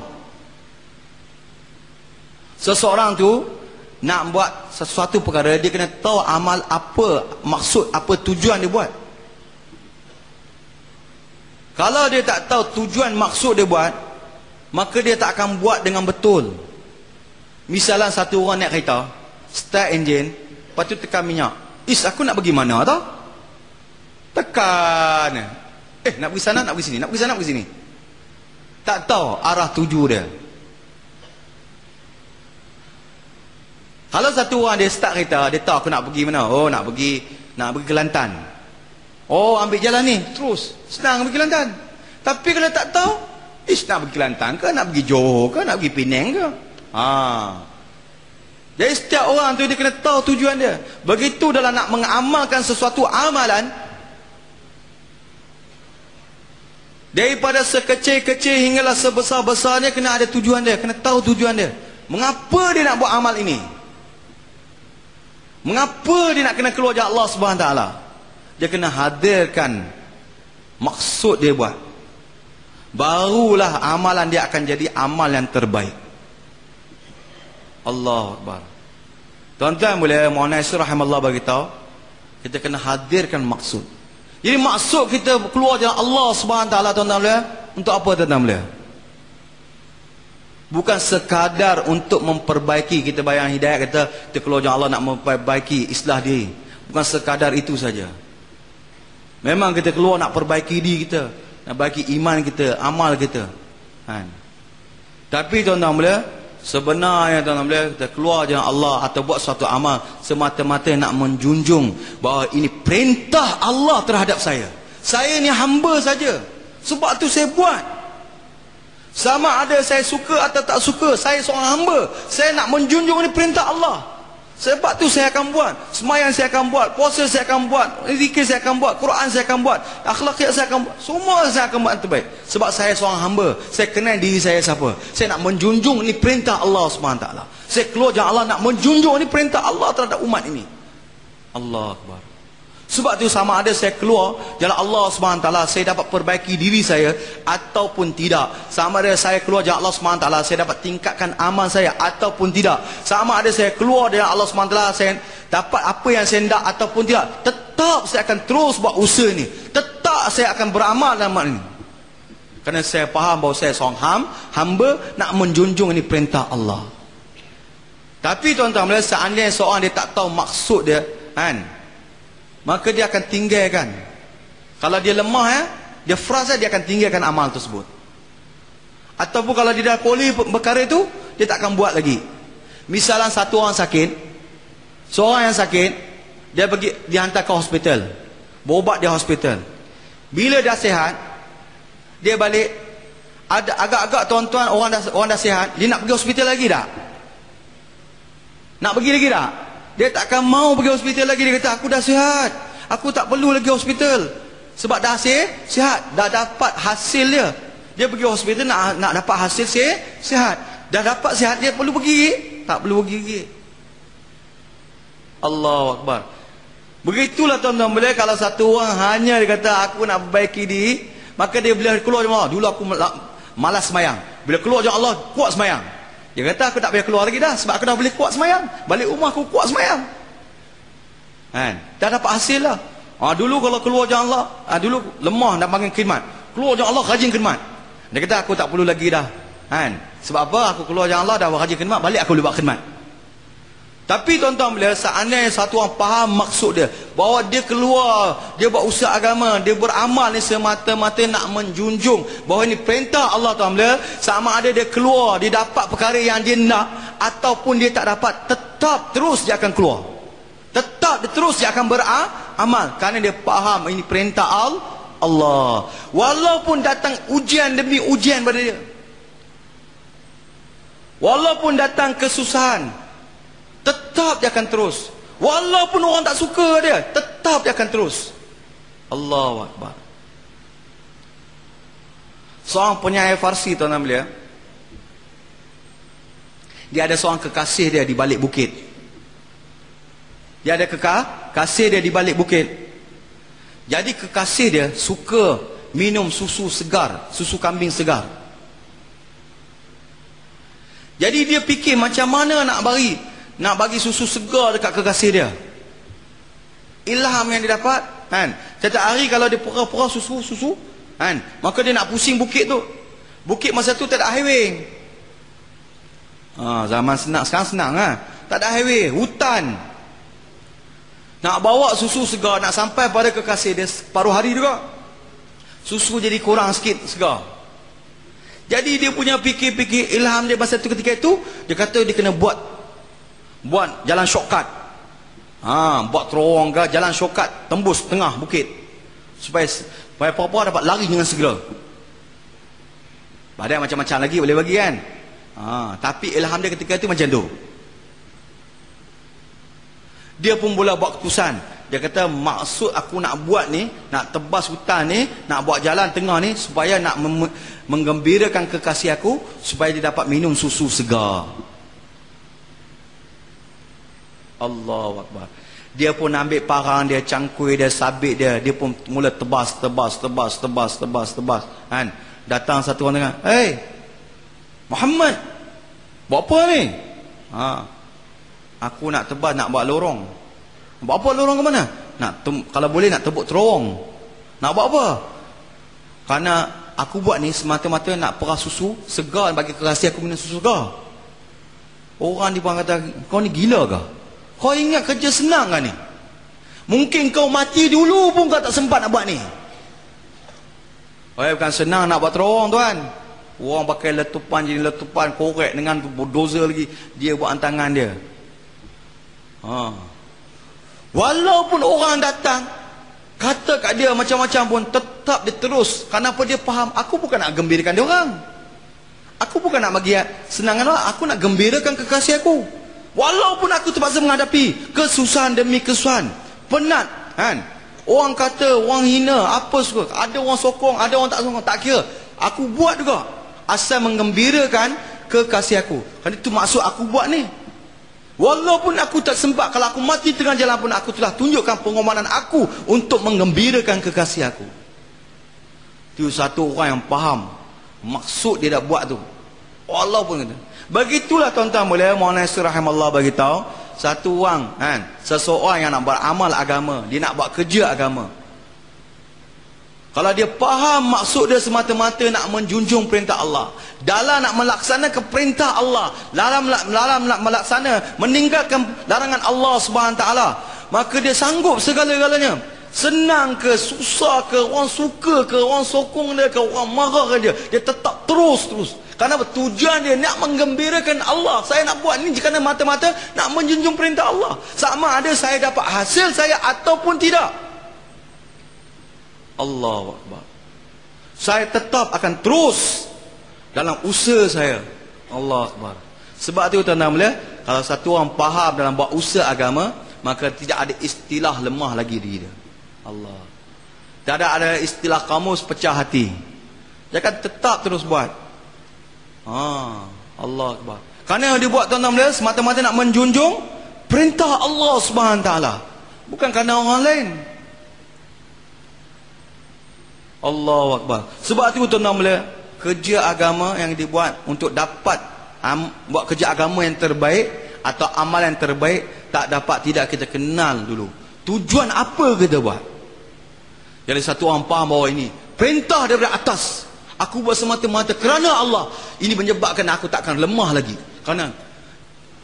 Seseorang tu nak buat sesuatu perkara, dia kena tahu amal apa, maksud apa, tujuan dia buat. Kalau dia tak tahu tujuan maksud dia buat, maka dia tak akan buat dengan betul. Misalnya satu orang naik kereta, start enjin, lepas tu tekan minyak. Aku nak pergi mana tau? Tekan. Nak pergi sana, nak pergi sini, nak pergi sana, nak pergi sini. tak tahu arah tuju dia. Kalau satu orang dia start kereta, dia tahu aku nak pergi mana. Oh, nak pergi Kelantan. Oh, ambil jalan ni, terus senang pergi Kelantan. Tapi kalau tak tahu, nak pergi Kelantan ke, nak pergi Johor ke, nak pergi Penang ke. Jadi setiap orang tu dia kena tahu tujuan dia. Begitu dalam nak mengamalkan sesuatu amalan, daripada sekecil-kecil hinggalah sebesar-besarnya, kena ada tujuan dia, kena tahu tujuan dia. Mengapa dia nak buat amal ini? Mengapa dia nak kena keluar dari Allah Subhanahu Wa Taala? Dia kena hadirkan maksud dia buat. Barulah amalan dia akan jadi amal yang terbaik. Allahu Akbar. Tuan-tuan boleh Muhammad Nasir rahimahullah bagi tahu, kita kena hadirkan maksud. Jadi maksud kita keluar dari Allah Subhanahu Wa Taala, tuan-tuan boleh, untuk apa tuan-tuan boleh? Bukan sekadar untuk memperbaiki. Kita bayang hidayah kata kita keluar dari Allah nak memperbaiki islah diri. Bukan sekadar itu saja. Memang kita keluar nak perbaiki diri kita, nak baiki iman kita, amal kita. Tapi tuan-tuan boleh, sebenarnya tuan-tuan boleh, kita keluar dari Allah atau buat suatu amal semata-mata nak menjunjung bahawa ini perintah Allah terhadap saya. Saya ni hamba saja, sebab tu saya buat. Sama ada saya suka atau tak suka, saya seorang hamba. Saya nak menjunjung ini perintah Allah. Sebab tu saya akan buat. Sembahyang saya akan buat, puasa saya akan buat, zikir saya akan buat, Quran saya akan buat, akhlak saya akan buat. Semua saya akan buat yang terbaik. Sebab saya seorang hamba. Saya kenal diri saya siapa. Saya nak menjunjung ini perintah Allah SWT. Saya keluar dari Allah nak menjunjung ini perintah Allah terhadap umat ini. Allah Akbar. Sebab tu sama ada saya keluar jalan Allah SWT, saya dapat perbaiki diri saya ataupun tidak. Sama ada saya keluar jalan Allah SWT, saya dapat tingkatkan amal saya ataupun tidak. Sama ada saya keluar jalan Allah SWT, saya dapat apa yang saya hendak ataupun tidak. Tetap saya akan terus buat usaha ni. Tetap saya akan beramal dalam hal ini. Kerana saya faham bahawa saya seorang hamba nak menjunjung ini perintah Allah. Tapi tuan-tuan, seandainya seorang dia tak tahu maksud dia, maka dia akan tinggalkan. Kalau dia lemah, dia frasa, dia akan tinggalkan amal tersebut. Ataupun kalau dia dah pulih perkara itu, dia tak akan buat lagi. Misalnya satu orang sakit, seorang yang sakit, dia pergi, dihantar ke hospital, berubat di hospital. Bila dah sihat, dia balik. Ada agak-agak tuan-tuan, orang dah sihat, dia nak pergi hospital lagi tak? Nak pergi lagi tak? Dia tak akan mau pergi hospital lagi. Dia kata, aku dah sihat, aku tak perlu lagi hospital. Sebab dah sihat, dah dapat hasil dia. Dia pergi hospital nak dapat hasil sihat. Dah dapat sihat, dia perlu pergi? Tak perlu pergi lagi. Allahu Akbar. Begitulah tuan-tuan boleh, kalau satu orang hanya dia kata aku nak perbaiki diri, maka dia boleh keluar dari Allah. Dulu aku malas semayang, bila keluar dari Allah kuat semayang. Dia kata aku tak payah keluar lagi dah, sebab aku dah boleh kuat semayang. Balik rumah aku kuat semayang. Dah dapat hasil lah. Dulu kalau keluar dari Allah, dulu lemah nak panggil khidmat, keluar dari Allah rajin khidmat. Dia kata aku tak perlu lagi dah. Sebab apa? Aku keluar dari Allah dah rajin khidmat, balik aku boleh buat khidmat. Tapi tuan-tuan bila seandainya satu orang faham maksud dia, bahawa dia keluar, dia buat usaha agama, dia beramal ni semata-mata nak menjunjung bahawa ini perintah Allah, tuan bila, sama ada dia keluar, dia dapat perkara yang dia nak ataupun dia tak dapat, tetap terus dia akan keluar. Tetap terus dia akan beramal kerana dia faham ini perintah Allah. Walaupun datang ujian demi ujian pada dia, walaupun datang kesusahan, tetap dia akan terus. Walaupun orang tak suka dia, tetap dia akan terus. Allahu Akbar. Seorang penyair Farsi, tuan-tuan belia, dia ada seorang kekasih dia di balik bukit. Dia ada kekasih dia di balik bukit. Jadi kekasih dia suka minum susu segar, susu kambing segar. Jadi dia fikir macam mana nak bagi susu segar dekat kekasih dia. Ilham yang dia dapat, setiap hari kalau dia pura-pura susu, maka dia nak pusing bukit tu. Bukit masa tu tak ada highway. Zaman sekarang senang, tak ada highway, hutan. Nak bawa susu segar, nak sampai pada kekasih dia separuh hari juga. Susu jadi kurang sikit segar. Jadi dia punya fikir-fikir ilham dia masa tu, ketika itu dia kata dia kena buat jalan shortcut. Buat terowong ke jalan shortcut tembus tengah bukit supaya apa-apa dapat lari dengan segera. Badai macam-macam lagi boleh bagi kan. Tapi ilham dia ketika itu macam tu. Dia pun mula buat keputusan. Dia kata maksud aku nak buat ni, nak tebas hutan ni, nak buat jalan tengah ni supaya nak menggembirakan kekasih aku, supaya dia dapat minum susu segar. Allahu Akbar. Dia pun ambil parang dia, cangkui dia, sabit dia, dia pun mula tebas kan. Datang satu orang tengah, "Hey Muhammad, buat apa ni?" "Aku nak tebas, nak buat lorong." "Buat apa lorong ke mana?" Kalau boleh nak tebuk terowong." "Nak buat apa?" "Karena aku buat ni semata-mata nak perah susu segar bagi kekasih aku minum susu segar." Orang di depan kata, "Kau ni gila ke? Kau ingat kerja senang kan ni? Mungkin kau mati dulu pun kau tak sempat nak buat ni." Bukan senang nak buat terowong tuan. Orang pakai letupan, jadi letupan korek dengan bulldozer lagi. Dia buat tangan dia. Walaupun orang datang kata kat dia macam-macam pun, tetap dia terus. Kenapa? Dia faham, aku bukan nak gembirakan dia orang. Aku bukan nak bagi senangan orang. Aku nak gembirakan kekasih aku. Walaupun aku terpaksa menghadapi kesusahan demi kesusahan, penat kan. Orang kata, orang hina, apa suka. Ada orang sokong, ada orang tak sokong, tak kira. Aku buat juga. Asal menggembirakan kekasih aku. Kan itu maksud aku buat ni. Walaupun aku tak sempat, kalau aku mati tengah jalan pun, aku telah tunjukkan pengorbanan aku untuk menggembirakan kekasih aku. Itu satu orang yang faham maksud dia dah buat tu. Walaupun kata. Begitulah tuan-tuan boleh, Maulana Yasir rahimahullah bagi tahu, satu orang kan, seseorang yang nak beramal agama, dia nak buat kerja agama. Kalau dia faham maksud dia semata-mata nak menjunjung perintah Allah, dalam nak melaksanakan perintah Allah, dalam nak melaksana meninggalkan larangan Allah Subhanahu taala, maka dia sanggup segala-galanya. Senang ke, susah ke, orang suka ke, orang sokong dia ke, orang marah ke dia tetap terus. Kerana tujuan dia nak menggembirakan Allah. Saya nak buat ni kerana mata-mata nak menjunjung perintah Allah. Sama ada saya dapat hasil saya ataupun tidak. Allahu Akbar. Saya tetap akan terus dalam usaha saya. Allahu Akbar. Sebab tu tuan-tuan mulia, kalau satu orang faham dalam buat usaha agama, maka tidak ada istilah lemah lagi diri dia. Allah. Tak ada istilah kamus pecah hati. Dia akan tetap terus buat. Allah Akbar. Kerana dia buat tuan-tuan mulia semata-mata nak menjunjung perintah Allah Subhanahu taala, bukan kerana orang lain. Allahu Akbar. Sebab itu tuan-tuan mulia, kerja agama yang dibuat untuk dapat buat kerja agama yang terbaik atau amal yang terbaik, tidak kita kenal dulu tujuan apa kita buat. Jadi satu orang faham bahawa ini perintah daripada atas, aku buat semata-mata kerana Allah. Ini menyebabkan aku takkan lemah lagi. Kerana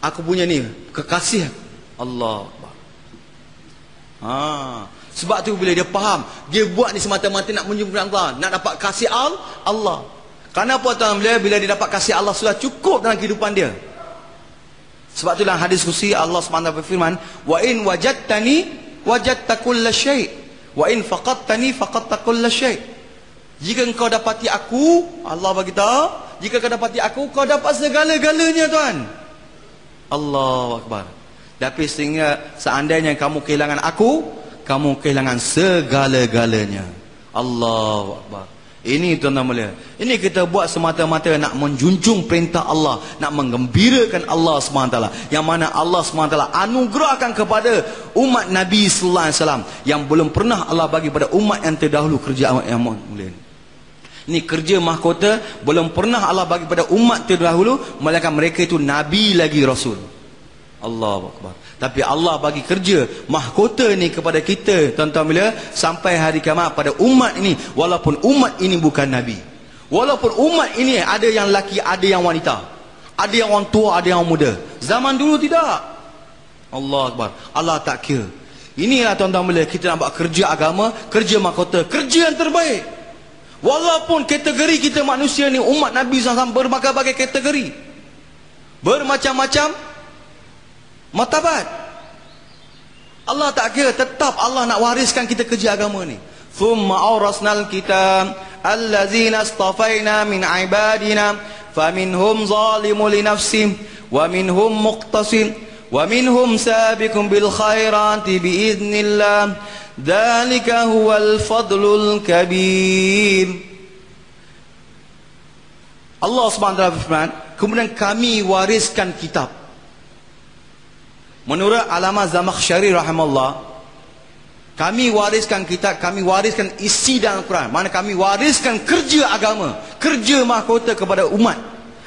aku punya ni kekasih Allah. Sebab tu bila dia faham, dia buat ni semata-mata nak menjumpai Allah, nak dapat kasih Allah. Kerana apa tuan bila dia dapat kasih Allah sudah cukup dalam kehidupan dia. Sebab tu dalam hadis kursi Allah SWT berfirman, "Wa in wajadtani wajadta kulla syai', wa in faqadtani faqadta kulla syai'." Jika engkau dapati aku, Allah bagi tahu, jika kau dapati aku, kau dapat segala-galanya tuan. Allahu Akbar. Tapi sehingga seandainya kamu kehilangan aku, kamu kehilangan segala-galanya. Allahu Akbar. Ini tuan-tuan mulia, ini kita buat semata-mata nak menjunjung perintah Allah, nak menggembirakan Allah SWT, yang mana Allah SWT anugerahkan kepada umat Nabi Sallallahu Alaihi Wasallam yang belum pernah Allah bagi pada umat yang terdahulu kerja yang mulia. Ini kerja mahkota belum pernah Allah bagi pada umat terdahulu, melainkan mereka itu Nabi lagi Rasul. Allahu Akbar. Tapi Allah bagi kerja mahkota ni kepada kita tuan-tuan bila sampai hari kiamat pada umat ini, walaupun umat ini bukan Nabi, walaupun umat ini ada yang lelaki, ada yang wanita, ada yang orang tua, ada yang orang muda. Zaman dulu tidak. Allah Akbar. Allah tak kira. Inilah tuan-tuan bila kita nak buat kerja agama, kerja mahkota, kerja yang terbaik. Walaupun kategori kita manusia ni, umat Nabi SAW berbagai-bagai kategori, bermacam-macam martabat. Allah tak kira, tetap Allah nak wariskan kita kerja agama ni. Thumma awrasnal kitab allazina astafaina min ibadina faminhum zalimun li nafsih wa minhum muqtasid wa minhum sabiqun bil khairati biiznillah dzalika huwal fadlul kabir. Allah Subhanahu wa taala berfirman, kemudian kami wariskan kitab. Menurut Allamah Zamakhsyari rahimahullah, kami wariskan kitab, kami wariskan isi dalam Quran. Mana kami wariskan kerja agama, kerja mahkota kepada umat.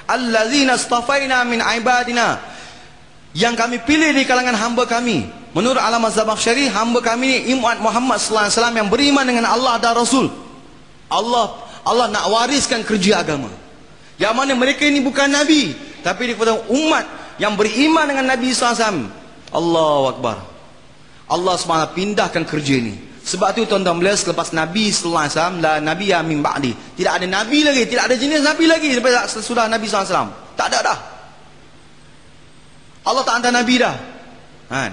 Allazina astafaina min ibadina, yang kami pilih di kalangan hamba kami. Menurut Allamah Zamakhsyari, hamba kami ni umat Muhammad sallallahu alaihi wasallam yang beriman dengan Allah dan Rasul. Allah nak wariskan kerja agama. Yang mana mereka ini bukan nabi, tapi kepada umat yang beriman dengan Nabi sallallahu alaihi wasallam. Allahu Akbar. Allah SWT pindahkan kerja ni. Sebab tu tuan-tuan boleh, selepas Nabi sallallahu alaihi wasallam, la nabiyya min ba'di, tidak ada nabi lagi, tidak ada jenis nabi lagi sesudah Nabi sallallahu alaihi wasallam. Tak ada dah. Allah tak hantar nabi dah. Kan?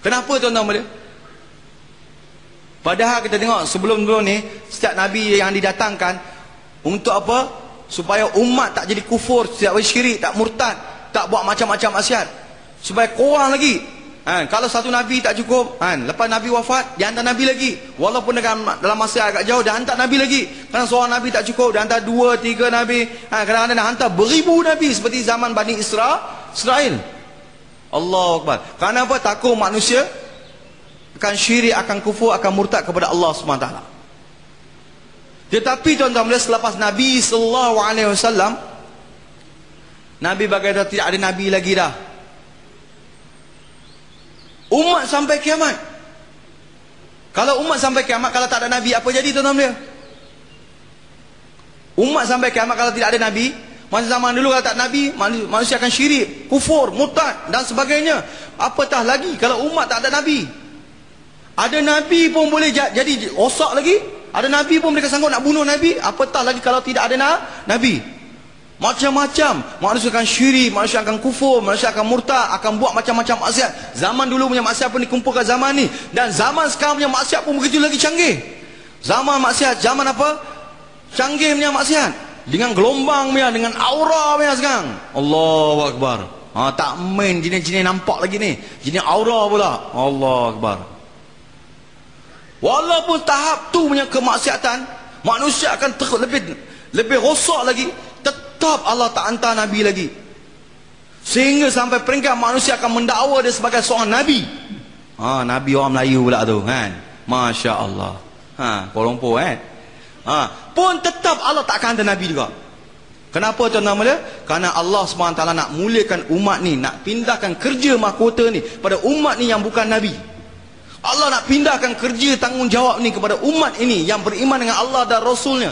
Kenapa tuan-tuan boleh? Padahal kita tengok sebelum-sebelum ni, setiap nabi yang didatangkan untuk apa? Supaya umat tak jadi kufur, tidak syirik, tak murtad, tak buat macam-macam maksiat. Supaya kurang lagi. Kalau satu nabi tak cukup, lepas nabi wafat, dia hantar nabi lagi. Walaupun dalam masa agak jauh, dia hantar nabi lagi. Kerana seorang nabi tak cukup, dia hantar 2, 3 nabi. Kadang-kadang dia hantar beribu nabi, seperti zaman Bani Israel. Allahu Akbar. Kerana apa? Takut manusia akan syirik, akan kufur, akan murtad kepada Allah SWT. Tetapi tuan-tuan, selepas Nabi sallallahu alaihi wasallam, Nabi berkata tidak ada nabi lagi dah. Umat sampai kiamat. Kalau umat sampai kiamat, kalau tak ada nabi, apa jadi tuan-tuan dia? Umat sampai kiamat kalau tidak ada nabi, masa zaman dulu kalau tak ada nabi, manusia akan syirik, kufur, murtad dan sebagainya. Apatah lagi kalau umat tak ada nabi. Ada nabi pun boleh jadi rosak lagi. Ada nabi pun mereka sanggup nak bunuh nabi. Apatah lagi kalau tidak ada nabi. Macam-macam. Manusia akan syirik, manusia akan kufur, manusia akan murtad, akan buat macam-macam maksiat. Zaman dulu punya maksiat pun dikumpulkan zaman ni. Dan zaman sekarang punya maksiat pun begitu lagi canggih. Zaman maksiat, zaman apa? Canggih punya maksiat. Dengan gelombang punya, dengan aura punya sekarang. Allahu Akbar. Tak main jenis-jenis nampak lagi ni. Jenis aura pula. Allahu Akbar. Walaupun tahap tu punya kemaksiatan, manusia akan lebih rosak lagi, tetap Allah tak hantar nabi lagi. Sehingga sampai peringkat manusia akan mendakwa dia sebagai seorang nabi. Nabi orang Melayu pula tu kan. Masya Allah. Kuala Lumpur kan. Pun tetap Allah tak akan hantar nabi juga. Kenapa tuan-tuan mulia? Kerana Allah SWT nak muliakan umat ni, nak pindahkan kerja mahkota ni pada umat ni yang bukan nabi. Allah nak pindahkan kerja tanggungjawab ni kepada umat ini yang beriman dengan Allah dan Rasulnya.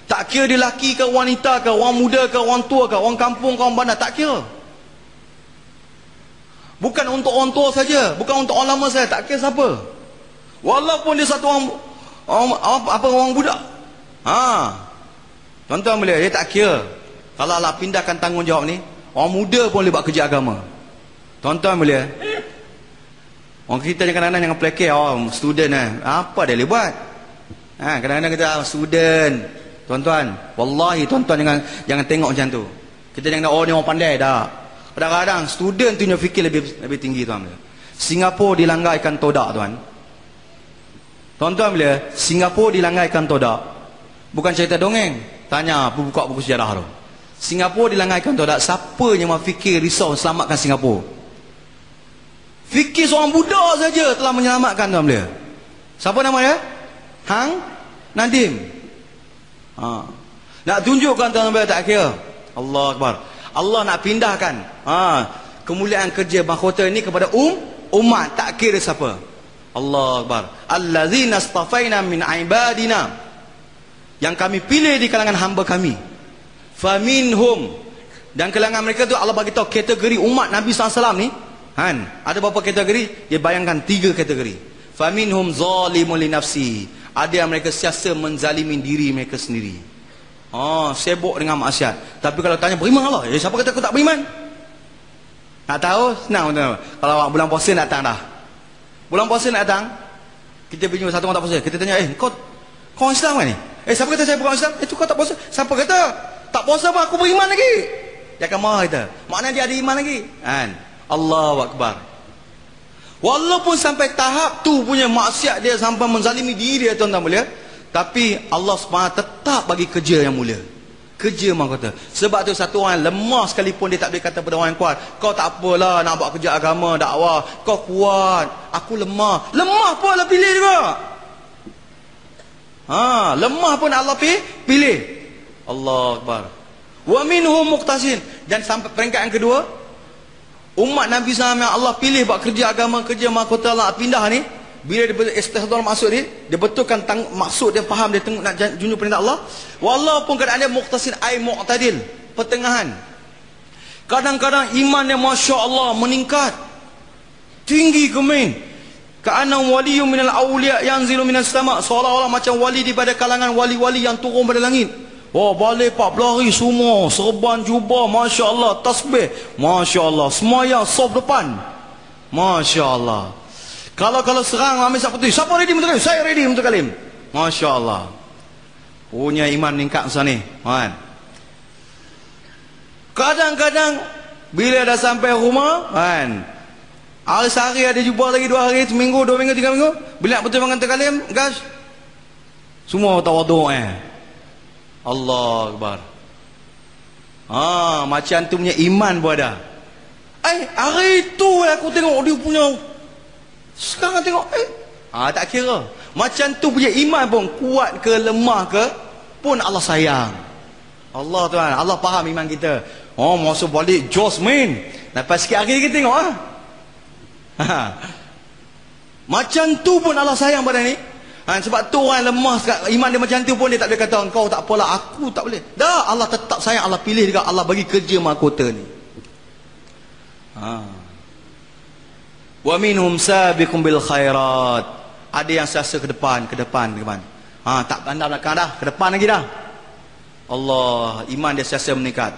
Tak kira dia lelaki ke wanita ke, orang muda ke, orang tua ke, orang kampung ke, orang bandar, tak kira. Bukan untuk orang tua saja, bukan untuk orang lama saja, tak kira siapa. Walaupun dia satu orang budak. Tuan-tuan boleh, dia tak kira. Kalau Allah pindahkan tanggungjawab ni, orang muda pun boleh buat kerja agama. Tuan-tuan boleh. Orang kita kadang-kadang jangan pelakir, student apa dia boleh buat? Kadang-kadang kita student. Tuan-tuan, wallahi tuan-tuan jangan tengok macam tu. Kita jangan ni orang pandai dah. Kadang-kadang student tu punya fikir lebih tinggi tuan. Singapura dilanggar ikan todak tuan. Tuan-tuan bila Singapura dilanggar ikan todak, bukan cerita dongeng. Tanya buka buku sejarah tu. Singapura dilanggar ikan todak, siapa yang fikir risau selamatkan Singapura? Fikir seorang Buddha saja telah menyelamatkan tuan belia. Siapa nama dia? Hang Nadim. Nak tunjukkan tuan belia tak kira. Allah Akbar. Allah nak pindahkan kemuliaan kerja mahkota ini kepada umat, tak kira siapa. Allah Akbar. Allazina astafaina min ibadina, yang kami pilih di kalangan hamba kami. Faminhum, dan kalangan mereka tu Allah bagi tahu kategori umat Nabi SAW ni. Ada berapa kategori? Dia bayangkan 3 kategori. Faminhum zalimun li nafsi, Ada yang mereka siasa menzalimi diri mereka sendiri. Sibuk dengan maksiat. Tapi kalau tanya beriman Allah, siapa kata aku tak beriman? Nak tahu? Senang betul. Kalau bulan puasa nak datang dah. Bulan puasa nak datang, kita pergi jumpa satu orang tak puasa. Kita tanya, kau orang Islam kan ni? Siapa kata saya bukan Islam? Itu kau tak puasa. Siapa kata tak puasa pun aku beriman lagi? Dia akan marah kita. Maknanya dia ada iman lagi. Kan? Allahu Akbar. Walaupun sampai tahap tu punya maksiat dia sampai menzalimi diri dia, tuan-tuan mulia, tapi Allah SWT tetap bagi kerja yang mulia. Kerja memang kata. Sebab tu satu orang lemah sekalipun dia tak boleh kata pada orang yang kuat, kau tak apalah nak buat kerja agama, dakwah, kau kuat, aku lemah. Lemah pun Allah pilih juga. Lemah pun Allah pilih. Allah Akbar. Wa minhum muqtasin. Dan sampai peringkat yang kedua, umat Nabi SAW yang Allah pilih buat kerja agama, kerja mahkota Allah pindah ni, bila dia istihdar maksud dia betulkan maksud dia, faham dia tengok nak junjung perintah Allah, walaupun keadaan dia muqtasin ay mu'tadil, pertengahan. Kadang-kadang iman dia Masya Allah meningkat tinggi kemin, ka'anna waliyun minal awliya yanzilu minas sama', seolah-olah macam wali daripada kalangan wali-wali yang turun pada langit. Balik 40 hari semua serban jubah, Masya Allah, tasbih, Masya Allah, semayang sof depan, Masya Allah. Kalau serang ambil siapa tu, siapa ready untuk kalim? Saya ready untuk kalim, Masya Allah. Punya iman meningkat macam ni, kan? Kadang-kadang bila dah sampai rumah, kan, hari sehari ada jubah lagi 2 hari, seminggu, 2 minggu, 3 minggu, bila betul mengantar kalim, gas semua tawaduk. Allah Akbar. Macam tu punya iman pun ada. Hari tu aku tengok dia punya, sekarang tengok tak kira. Macam tu punya iman pun, kuat ke lemah ke pun Allah sayang. Allah Tuhan, Allah faham iman kita. Masuk balik jos main, lepas sikit hari kita tengok macam tu pun Allah sayang pada ni. Sebab tu orang lemah iman dia macam tu pun dia tak boleh kata kau tak apalah, aku tak boleh. Dah, Allah tetap sayang, Allah pilih juga, Allah bagi kerja mahkota ni. Wa minhum sabiqum bil khairat. Ada yang siasa ke depan. Tak pandang belakang dah, ke depan lagi dah. Allah, iman dia siasa meningkat.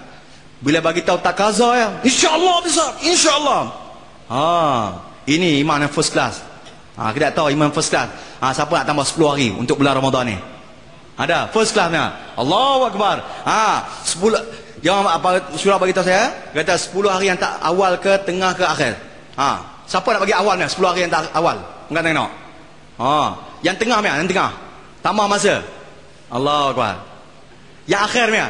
Bila bagi tahu tak kaza ya, insya-Allah bisa, insya-Allah. Ini iman yang first class. Kita tahu iman first class. Siapa nak tambah 10 hari untuk bulan Ramadan ni? Ada first classnya. Allahu Akbar. 10 yang apa surah bagi tahu saya, kata 10 hari yang tak awal ke tengah ke akhir. Siapa nak bagi awalnya 10 hari yang tak awal? Enggak tengok. Yang tengah ni, yang tengah. Tambah masa. Allahu Akbar. Yang akhir ni.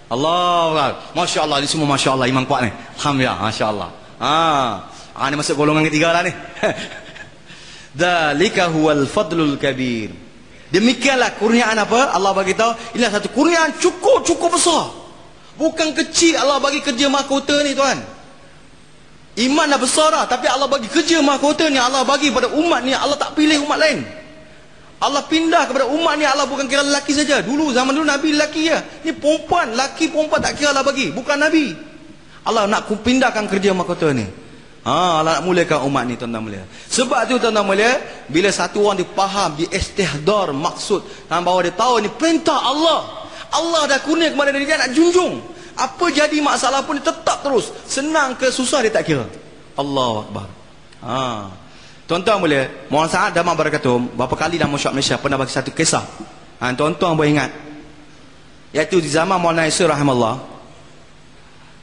Allahu Akbar. Masya-Allah, ni semua masya-Allah iman kuat ni. Alhamdulillah, masya-Allah. Ni masuk golongan ketiga lah ni. Dzalika huwal fadlul kabir. Demikianlah kurniaan apa Allah bagi tahu. Inilah satu kurniaan cukup besar. Bukan kecil Allah bagi kerja mahkota ni tuan. Iman dah besar dah, tapi Allah bagi kerja mahkota ni, Allah bagi pada umat ni. Allah tak pilih umat lain. Allah pindah kepada umat ni. Allah bukan kira lelaki saja. Dulu zaman dulu Nabi lelaki ya. Ni perempuan, lelaki perempuan tak kira Allah bagi. Bukan Nabi. Allah nak pindahkan kerja mahkota ni. Allah nak mulakan umat ni, tuan-tuan mulia. Sebab tu tuan-tuan mulia, bila satu orang dia faham, dia istihdar maksud, bahawa dia tahu ni perintah Allah, Allah dah kurnia kepada dia, nak junjung. Apa jadi masalah pun dia tetap terus. Senang ke susah dia tak kira. Allahu Akbar. Tuan-tuan mulia, mohon saat dan barakatuh, berapa kali dalam masyarakat Malaysia pernah bagi satu kisah. Tuan-tuan boleh ingat, iaitu di zaman Maulana Isa rahimahullah,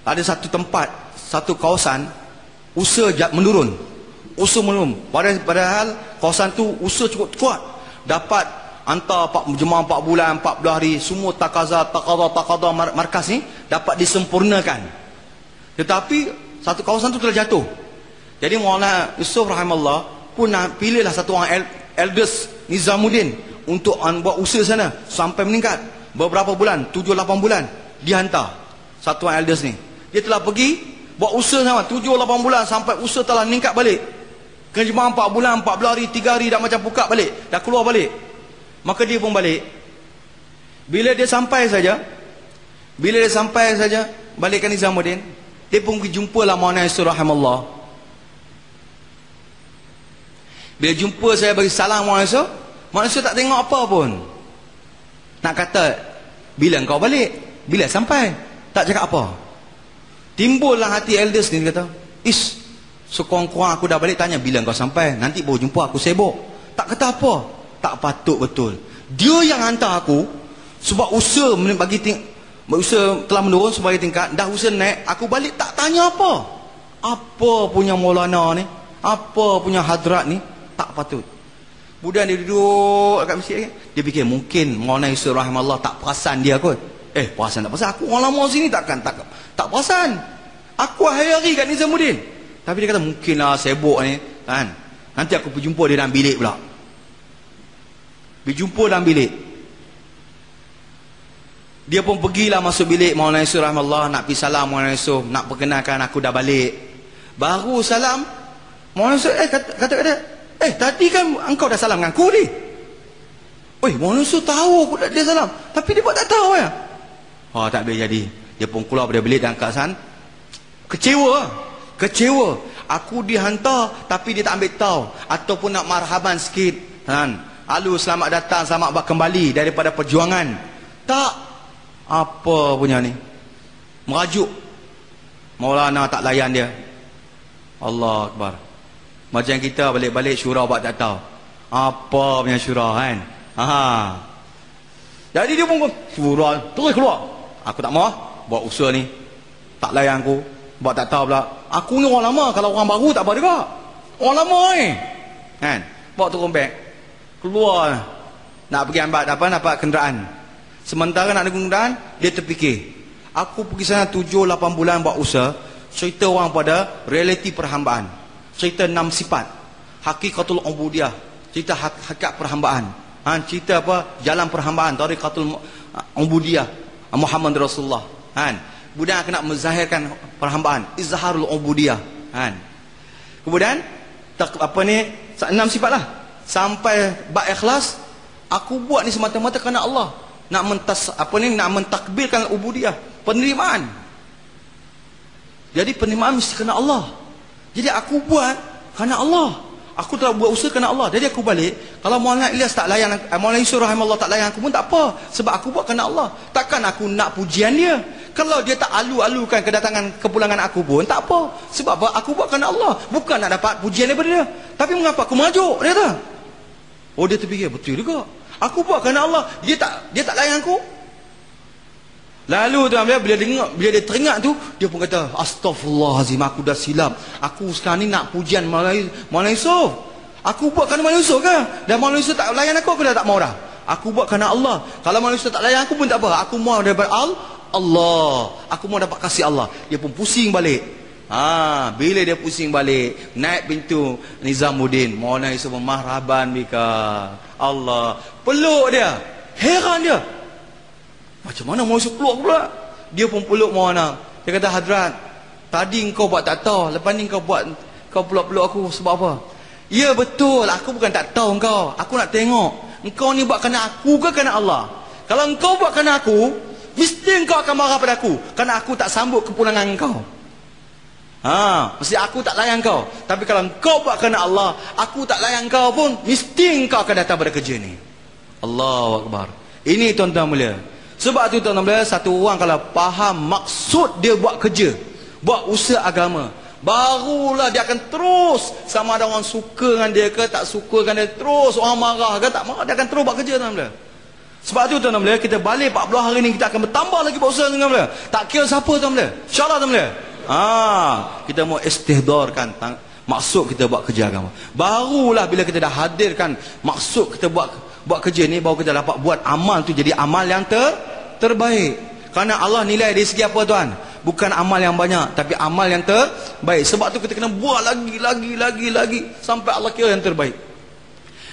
ada satu tempat, satu kawasan, usaha menurun. Padahal kawasan tu usaha cukup kuat. Dapat hantar jemaah 4 bulan, 40 hari, semua taqaza markas ni dapat disempurnakan. Tetapi satu kawasan tu telah jatuh. Jadi Maulana Yusuf rahimahullah pun pilihlah satu orang elders Nizamuddin untuk buat usaha sana sampai meningkat. Beberapa bulan, 7-8 bulan dihantar satu orang elders ni. Dia telah pergi buat usaha sama 7-8 bulan sampai usaha telah meningkat balik. Jemaah 4 bulan, 14 hari, 3 hari dah macam buka balik, dah keluar balik. Maka dia pun balik. Bila dia sampai saja balikkan Nizamuddin, dia pun pergi jumpa lah Maulana Yusuf rahimahullah. Bila jumpa saya bagi salam Maulana Yusuf, Manusia tak tengok apa pun. Nak kata, bila kau balik? Bila sampai? Tak cakap apa. Timbullah hati elders ni, kata, sekurang-kurang aku dah balik, tanya bila kau sampai, nanti baru jumpa, aku sibuk. Tak kata apa. Tak patut betul. Dia yang hantar aku, sebab usaha usaha telah menurun sebagai tingkat, dah usaha naik, aku balik tak tanya apa. Apa punya Maulana ni, apa punya hadrat ni, tak patut. Budak dia duduk dekat masjid, dia fikir mungkin Maulana Yusuf rahimahullah tak perasan dia kot. Perasan tak perasan, aku orang lama sini tak perasan. Aku hari-hari kat Nizamuddin. Tapi dia kata mungkinlah sibuk ni kan. Nanti aku pergi jumpa dia dalam bilik pula. Berjumpa dalam bilik. Dia pun pergilah masuk bilik Maulana Yusuf rahimahullah, nak pergi salam Maulana Yusuf, nak perkenalkan aku dah balik. Baru salam, Maulana Yusuf kata, tadi kan engkau dah salam dengan aku ni. Maulana Yusuf tahu aku dia salam, tapi dia buat tak tahu ya. Tak boleh jadi. Dia pun keluar dari bilik dan kesan kecewa. Aku dihantar tapi dia tak ambil tahu, ataupun nak marhaban sikit kan. Lalu selamat datang, selamat kembali daripada perjuangan. Tak apa punya ni. Merajuk. Maulana tak layan dia. Allah Akbar. Macam kita balik-balik syurah buat tak tahu. Apa punya syurah kan. Jadi dia pun syurah terus keluar. Aku tak mau buat usaha ni. Tak layan aku. Buat tak tahu pula. Aku ni orang lama. Kalau orang baru tak apa juga. Orang lama ni kan. Bawa turun beg, keluar nak pergi ambil dapat kenderaan. Sementara nak ada kenderaan, dia terfikir, aku pergi sana 7-8 bulan buat usaha, cerita orang pada realiti perhambaan, cerita 6 sifat, hakikatul ubudiyah, cerita hakikat perhambaan, cerita apa, jalan perhambaan, tariqatul ubudiyah Muhammad Rasulullah kan. Kemudian aku nak menzahirkan perhambaan, izharul ubudiyah kan. Kemudian 6 sifat lah. Sampai bab ikhlas, aku buat ni semata-mata kerana Allah. Nak mentakbirkan ubudiyah, penerimaan. Jadi penerimaan mesti kerana Allah. Jadi aku buat kerana Allah. Aku telah buat usaha kerana Allah. Jadi aku balik, kalau Maulana Ilyas tak layan, Maulana Yusuf rahimahullah tak layan aku pun tak apa, sebab aku buat kerana Allah. Takkan aku nak pujian dia. Kalau dia tak alu-alukan kedatangan kepulangan aku pun tak apa, sebab apa? Aku buat kerana Allah, bukan nak dapat pujian daripada dia. Tapi mengapa aku merajuk? Dia kata, dia terfikir betul juga, aku buat kerana Allah, dia tak layan aku. Lalu tuan bila dia teringat tu, dia pun kata, astaghfirullahalazim, aku dah silap. Aku sekarang ni nak pujian Maulana Yusuf. Aku buat kerana Maulana Yusuf ke? Dan Maulana Yusuf tak layan aku dah tak mau dah. Aku buat kerana Allah. Kalau Maulana Yusuf tak layan aku pun tak apa. Aku mau daripada Allah. Aku mau dapat kasih Allah. Dia pun pusing balik. Bila dia pusing balik, naik pintu Nizamuddin, Maulana Yusuf marhaban bika. Allah. Peluk dia. Heran dia. Macam mana Maulana Yusuf peluk pula? Dia pun peluk Maulana. Dia kata, Hadrat, tadi engkau buat tak tahu, lepas ni kau peluk-peluk aku sebab apa? Ya betul, aku bukan tak tahu engkau. Aku nak tengok, engkau ni buat kerana aku ke kerana Allah? Kalau engkau buat kerana aku, mesti engkau akan marah pada aku, kerana aku tak sambut kepulangan engkau. Mesti aku tak layan kau. Tapi kalau engkau buat kerana Allah, aku tak layan kau pun, mesti engkau akan datang pada kerja ni. Allahu Akbar. Ini tuan-tuan mulia. Sebab tu tuan-tuan mulia, satu orang kalau faham maksud dia buat kerja, buat usaha agama, barulah dia akan terus, sama ada orang suka dengan dia ke tak suka dengan dia, terus orang marah ke tak marah, dia akan terus buat kerja tuan-tuan mulia. Sebab tu tuan-tuan mulia, kita balik 40 hari ni, kita akan bertambah lagi buat usaha tuan-tuan mulia. Tak kira siapa tuan-tuan mulia, insyaAllah tuan-tuan mulia. Kita mau istihdarkan maksud kita buat kerja agama. Barulah bila kita dah hadirkan maksud kita buat kerja ni, baru kita dapat buat amal tu jadi amal yang terbaik. Kerana Allah nilai dari segi apa tuan? Bukan amal yang banyak, tapi amal yang terbaik. Sebab tu kita kena buat lagi sampai Allah kira yang terbaik.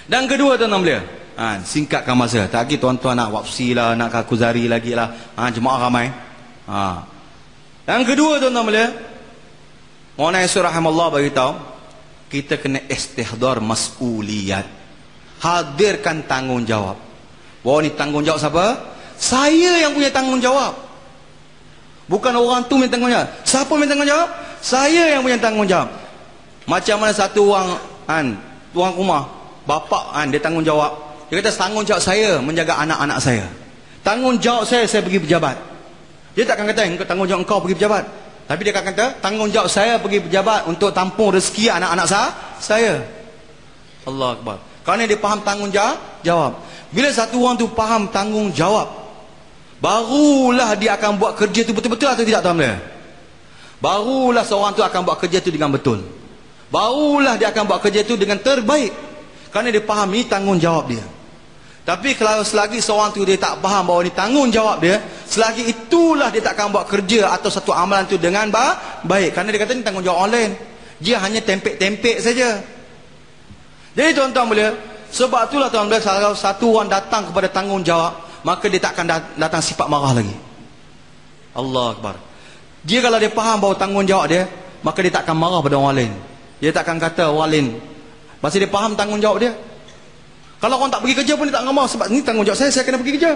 Dan kedua tuan-tuan belia, singkatkan masa. Tak lagi tuan-tuan nak wapsi lah, nak kakuzari lagi lah, jemaah ramai. Dan kedua tuan-tuan belia, Maulana Yusuf rahimahullah beritahu, kita kena istihdar mas'uliyat. Hadirkan tanggungjawab. Bahawa ni tanggungjawab siapa? Saya yang punya tanggungjawab. Bukan orang tu punya tanggungjawab. Siapa punya tanggungjawab? Saya yang punya tanggungjawab. Macam mana satu orang tuan rumah, bapa dia tanggungjawab. Dia kata tanggungjawab saya menjaga anak-anak saya. Tanggungjawab saya pergi pejabat. Dia takkan kata tanggungjawab engkau pergi pejabat. Tapi dia akan kata tanggungjawab saya pergi pejabat untuk tampung rezeki anak-anak saya. Allah Akbar. Kerana dia faham tanggungjawab. Bila satu orang tu faham tanggungjawab, barulah dia akan buat kerja tu betul-betul atau tidak, tuan-tuan? Barulah seorang tu akan buat kerja tu dengan betul. Barulah dia akan buat kerja tu dengan terbaik. Kerana dia faham ni tanggungjawab dia. Tapi kalau selagi seorang tu dia tak faham bahawa ni tanggungjawab dia, selagi itulah dia tak akan buat kerja atau satu amalan tu dengan baik. Kerana dia kata ni tanggungjawab orang lain. Dia hanya tempek-tempek saja. Jadi tuan-tuan boleh, sebab itulah tuan-tuan, kalau satu orang datang kepada tanggungjawab, maka dia tak akan datang sifat marah lagi. Allah Akbar. Dia kalau dia faham bahawa tanggungjawab dia, maka dia tak akan marah pada orang lain. Dia tak akan kata orang lain. Pasal dia faham tanggungjawab dia. Kalau orang tak pergi kerja pun dia tak marah, sebab ni tanggungjawab saya kena pergi kerja.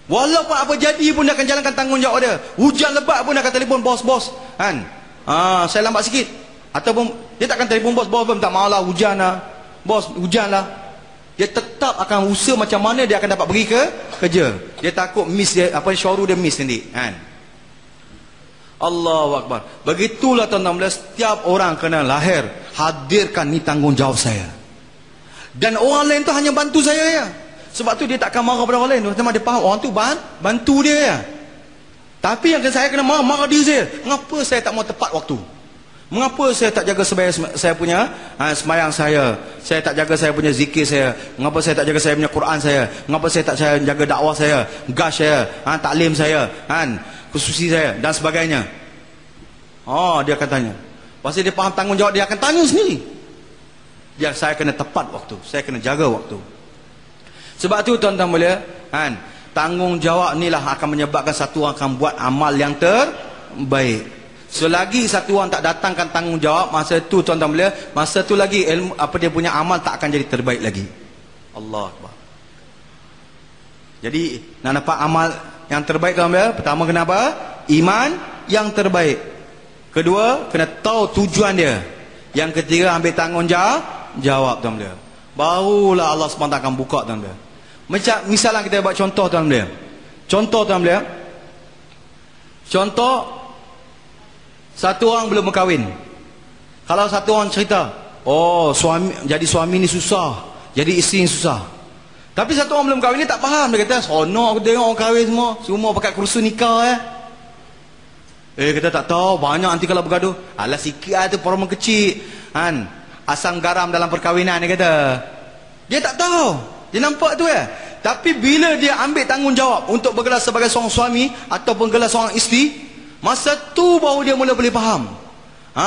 Walaupun apa jadi pun dia akan jalankan tanggungjawab dia. Hujan lebat pun dia akan telefon bos kan. Saya lambat sikit. Ataupun dia takkan telefon bos pun tak malah hujan lah. Bos hujan lah. Dia tetap akan usaha macam mana dia akan dapat pergi ke kerja. Dia takut miss dia, syuaru dia miss nanti kan. Allahu Akbar. Begitulah tuan-tuan, setiap orang kena lahir hadirkan ni tanggungjawab saya. Dan orang lain tu hanya bantu saya ya. Sebab tu dia tak akan marah pada orang lain. Teman-teman dia faham orang tu bantu dia ya. Tapi yang saya kena marah diri saya. Mengapa saya tak mau tepat waktu? Mengapa saya tak jaga saya punya semayang saya? Saya tak jaga saya punya zikir saya. Mengapa saya tak jaga saya punya Quran saya? Mengapa saya tak jaga dakwah saya, gas saya, taklim saya, khususi saya dan sebagainya. Dia akan tanya. Pasal dia faham tanggungjawab, dia akan tanya sendiri. Saya kena tepat waktu, saya kena jaga waktu. Sebab tu tuan-tuan boleh, tanggungjawab inilah akan menyebabkan satu orang akan buat amal yang terbaik. Selagi satu orang tak datangkan tanggungjawab, masa tu tuan-tuan boleh, masa tu lagi ilmu dia punya amal tak akan jadi terbaik lagi. Allah Akbar. Jadi nak dapat amal yang terbaik tuan-tuan, pertama kenapa? Iman yang terbaik. Kedua, kena tahu tujuan dia. Yang ketiga, ambil tanggungjawab tuan-tuan. Barulah Allah SWT akan buka tuan-tuan. Macam misalnya kita buat contoh tuan-tuan. Contoh tuan-tuan. Contoh satu orang belum berkahwin. Kalau satu orang cerita, jadi suami ni susah, jadi isteri ni susah. Tapi satu orang belum kahwin ni tak faham. Dia kata, sono aku tengok orang kahwin semua pakai kursus nikah kita tak tahu, banyak nanti kalau bergaduh. Alah sikit tu problem kecil asam garam dalam perkahwinan, dia kata. Dia tak tahu, dia nampak tu Tapi bila dia ambil tanggungjawab untuk bergelar sebagai seorang suami ataupun bergelar seorang isteri, masa tu baru dia mula boleh faham.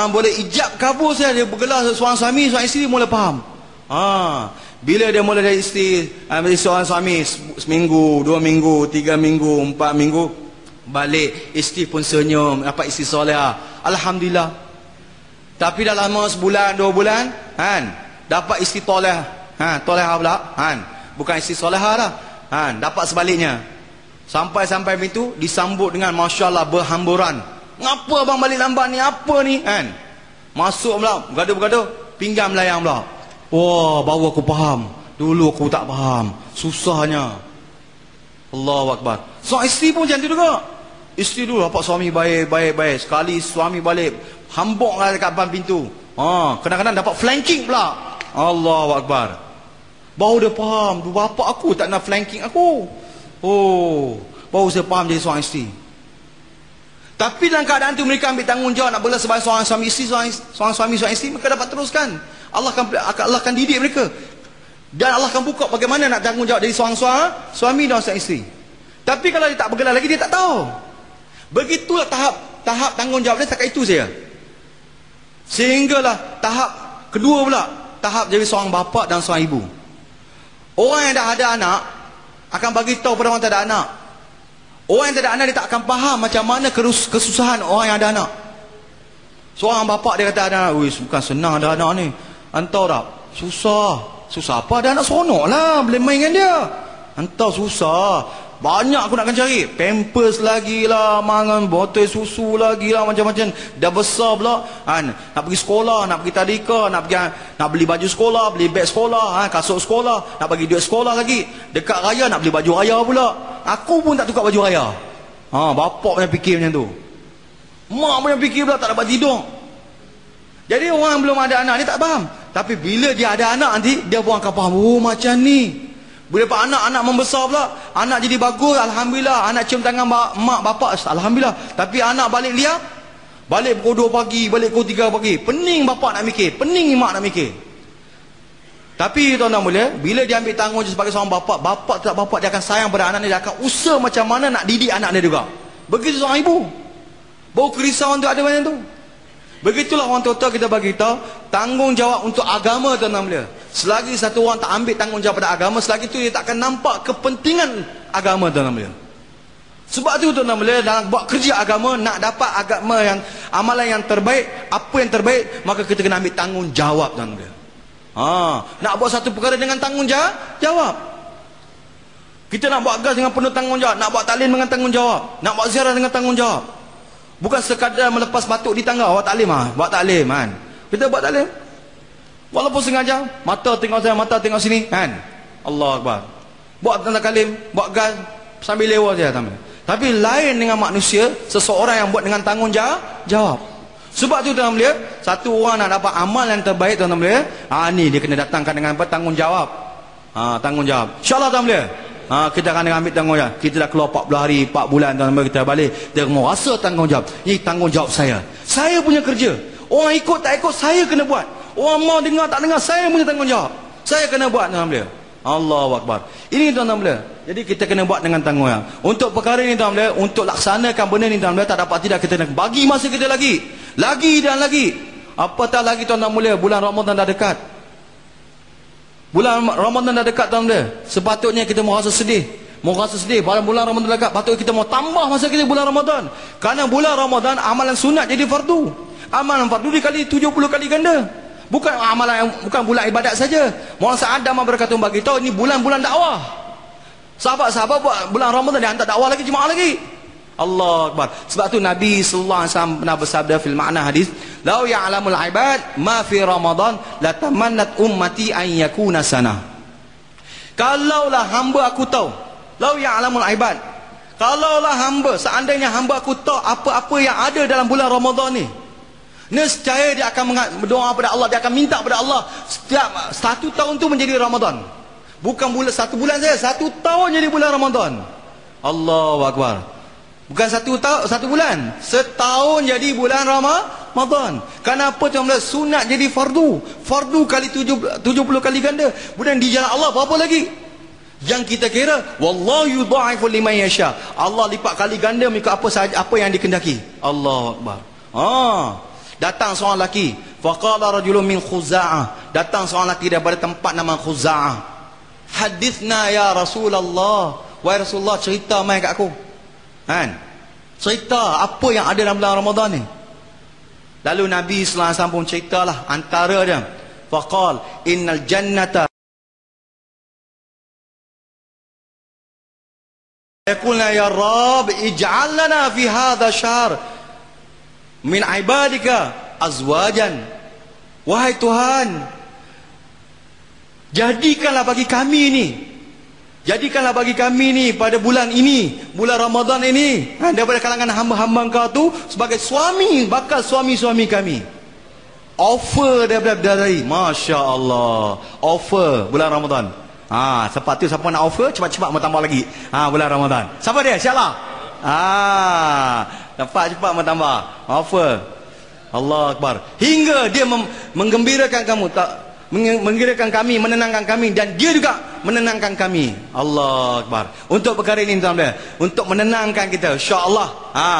Boleh ijab kabul saya, dia bergelar seorang suami, seorang isteri, mula faham. Bila dia mula dari isteri, seorang suami, seminggu, 2 minggu, 3 minggu, 4 minggu, balik isteri pun senyum, dapat isteri solehah, alhamdulillah. Tapi dah lama sebulan 2 bulan dapat isteri tolehah pula bukan isteri solehah dah dapat sebaliknya. Sampai pintu disambut dengan masya-Allah berhamburan. Ngapa abang balik lambat ni, apa ni masuk pula bergaduh-bergaduh, pinggan melayang pula. Baru aku faham, dulu aku tak faham susahnya. Allahu Akbar. Seorang isteri pun macam tu juga. Isteri dulu dapat suami baik. Sekali suami balik, hambuklah dekat depan pintu. Kadang-kadang dapat flanking pula. Allahu Akbar. Baru dia faham, bapa aku tak nak flanking aku. Baru saya faham jadi seorang isteri. Tapi dalam keadaan tu mereka ambil tanggungjawab nak bergelar sebagai seorang suami isteri, seorang suami seorang isteri, mereka dapat teruskan. Allah akan didik mereka. Dan Allah akan buka bagaimana nak tanggungjawab jadi seorang suami dan seorang isteri. Tapi kalau dia tak bergelar lagi, dia tak tahu. Begitulah tahap tanggungjawab dia setakat itu saja. Sehinggalah tahap kedua pula, tahap jadi seorang bapa dan seorang ibu. Orang yang dah ada anak akan bagi tahu pada orang yang tak ada anak. Orang yang tak ada anak dia tak akan faham macam mana kesusahan orang yang ada anak. Seorang bapa dia kata ada anak, bukan senang ada anak ni. Entah tak? Susah apa, ada anak seronok lah, boleh main dengan dia. Entah susah. Banyak aku nak kena cari. Pampers lagi lah, mangan botol susu lagi lah, macam-macam. Dah besar pula kan. Nak pergi sekolah, nak pergi tadika, nak beli baju sekolah, beli beg sekolah, kasut sekolah, nak bagi duit sekolah lagi. Dekat raya nak beli baju raya pula. Aku pun tak tukar baju raya. Bapak punya fikir macam tu. Mak punya fikir pula tak dapat tidur. Jadi orang belum ada anak ni tak faham. Tapi bila dia ada anak nanti, dia pun akan faham. Oh macam ni. Bila anak membesar pula, anak jadi bagus, alhamdulillah. Anak cium tangan mak bapak, alhamdulillah. Tapi anak balik liar, balik pukul 2 pagi, balik pukul 3 pagi, pening bapak nak mikir, pening mak nak mikir. Tapi tuan-tuan boleh, bila dia ambil tanggung sebagai seorang bapak tak bapak, dia akan sayang pada anak dia, dia akan usaha macam mana nak didik anak dia juga. Begitu seorang ibu. Baru kerisauan tu ada macam tu. Begitulah orang tua kita bagi tahu, tanggungjawab untuk agama tuan-tuan boleh. Selagi satu orang tak ambil tanggungjawab pada agama, selagi itu dia tak akan nampak kepentingan agama tuan-tuan boleh. Sebab tu tuan-tuan boleh, dalam buat kerja agama, nak dapat agama yang amalan yang terbaik, apa yang terbaik, maka kita kena ambil tanggungjawab tuan-tuan boleh. Nak buat satu perkara dengan tanggungjawab. Kita nak buat gas dengan penuh tanggungjawab, nak buat taklim dengan tanggungjawab, nak buat ziarah dengan tanggungjawab. Bukan sekadar melepas batuk di tangga, buat taklim buat taklim kan. Kita buat taklim. Walaupun sengaja, mata tengok sana, mata tengok sini kan. Allah Akbar. Buat tanda kalim, buat gas sambil lewat saja tamu. Tapi lain dengan manusia, seseorang yang buat dengan tanggungjawab. Sebab tu tuan-tuan melihat, satu orang nak dapat amal yang terbaik tuan-tuan melihat, ni dia kena datangkan dengan apa? Tanggungjawab. Tanggungjawab. Insya-Allah tuan-tuan melihat. Kita akan ambil tanggungjawab. Kita dah keluar 40 hari, 4 bulan tuan-tuan, kita balik. Dia mau rasa tanggungjawab. Ini tanggungjawab saya. Saya punya kerja. Orang ikut tak ikut, saya kena buat. Orang mau dengar tak dengar, saya punya tanggungjawab. Saya kena buat tuan-tuan melihat. Allahu Akbar. Ini tuan-tuan melihat. Jadi kita kena buat dengan tanggungjawab. Untuk perkara ini tuan-tuan melihat, untuk laksanakan benda ini tuan-tuan melihat, tak dapat tidak kita nak bagi masa kita lagi. Lagi dan lagi. Apatah lagi tuan-tuan melihat, bulan Ramadan dah dekat. Bulan Ramadan dah dekat tuan-tuan. Sepatutnya kita mau rasa sedih. Mau rasa sedih pada bulan Ramadan dekat. Patut kita mau tambah masa kita bulan Ramadan. Karena bulan Ramadan amalan sunat jadi fardu. Amalan fardu dikali 70 kali ganda. Bukan amalan, bukan bulan ibadat saja. Maulana Sa'ad Damar berkata bagi tahu ini bulan-bulan dakwah. Sahabat-sahabat buat bulan Ramadan dia hantar dakwah lagi, jemaah lagi. Allah Akbar. Sebab tu Nabi sallallahu alaihi wasallam pernah bersabda fil makna hadis, "Lau ya'lamul ibad ma fi Ramadan la tamannat ummati an yakuna sana." Kalaulah hamba aku tahu, lau ya'lamul ibad, kalaulah hamba, seandainya hamba aku tahu apa-apa yang ada dalam bulan Ramadan ni, nescaya dia akan berdoa kepada Allah, dia akan minta kepada Allah setiap 1 tahun tu menjadi Ramadan. Bukan bulan 1 bulan saja, 1 tahun jadi bulan Ramadan. Allahu Akbar. Bukan 1 bulan, setahun jadi bulan Ramadan. Kenapa tuan-tuan? Sunat jadi fardu. Fardu kali 70 kali ganda. Kemudian di jalan Allah berapa lagi? Yang kita kira, wallahu yudha'ifu liman yasha. Allah lipat kali ganda mengikut apa sahaja, apa yang dikehendaki. Allahu Akbar. Datang seorang lelaki, faqala rajulun min Khuza'ah. Datang seorang lelaki daripada tempat nama Khuza'ah. Hadithna ya Rasulullah. Wahai Rasulullah, cerita mai kat aku. Kan? Cerita apa yang ada dalam bulan Ramadan ni. Lalu Nabi sallallahu alaihi wasallam pun ceritalah antara dia. Faqal innal jannata yaqulna ya Rabb ij'al lana fi hadha syahr min ibadika azwajan. Wahai Tuhan, jadikanlah bagi kami ni, jadikanlah bagi kami ni pada bulan ini, bulan Ramadan ini, daripada kalangan hamba-hamba Engkau tu sebagai suami, bakal suami-suami kami. Offer daripada bidadari. Masya Allah. Offer bulan Ramadan. Sebab tu siapa nak offer, cepat-cepat mau tambah lagi. Bulan Ramadan. Siapa dia? InsyaAllah. Cepat-cepat mau tambah. Offer. Allah Akbar. Hingga dia menggembirakan kamu, menggembirakan kami, menenangkan kami, dan dia juga menenangkan kami. Allah Akbar. Untuk perkara ini tuan-tuan, untuk menenangkan kita, insya-Allah.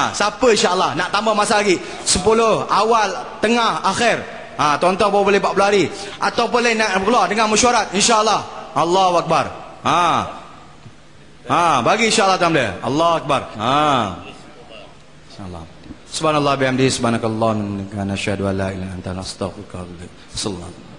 Siapa insya-Allah nak tambah masa lagi 10 awal, tengah, akhir. Tuan-tuan boleh 40 hari atau boleh nak keluar dengan mesyuarat, insya-Allah. Allahu Akbar. Bagi insya-Allah tuan-tuan. Allah Akbar. Insya-Allah. Subhanallah bihamdihi subhanakallahumma wa bihamdika, asyhadu an la ilaha illa anta, astaghfiruka wa atubu ilaik.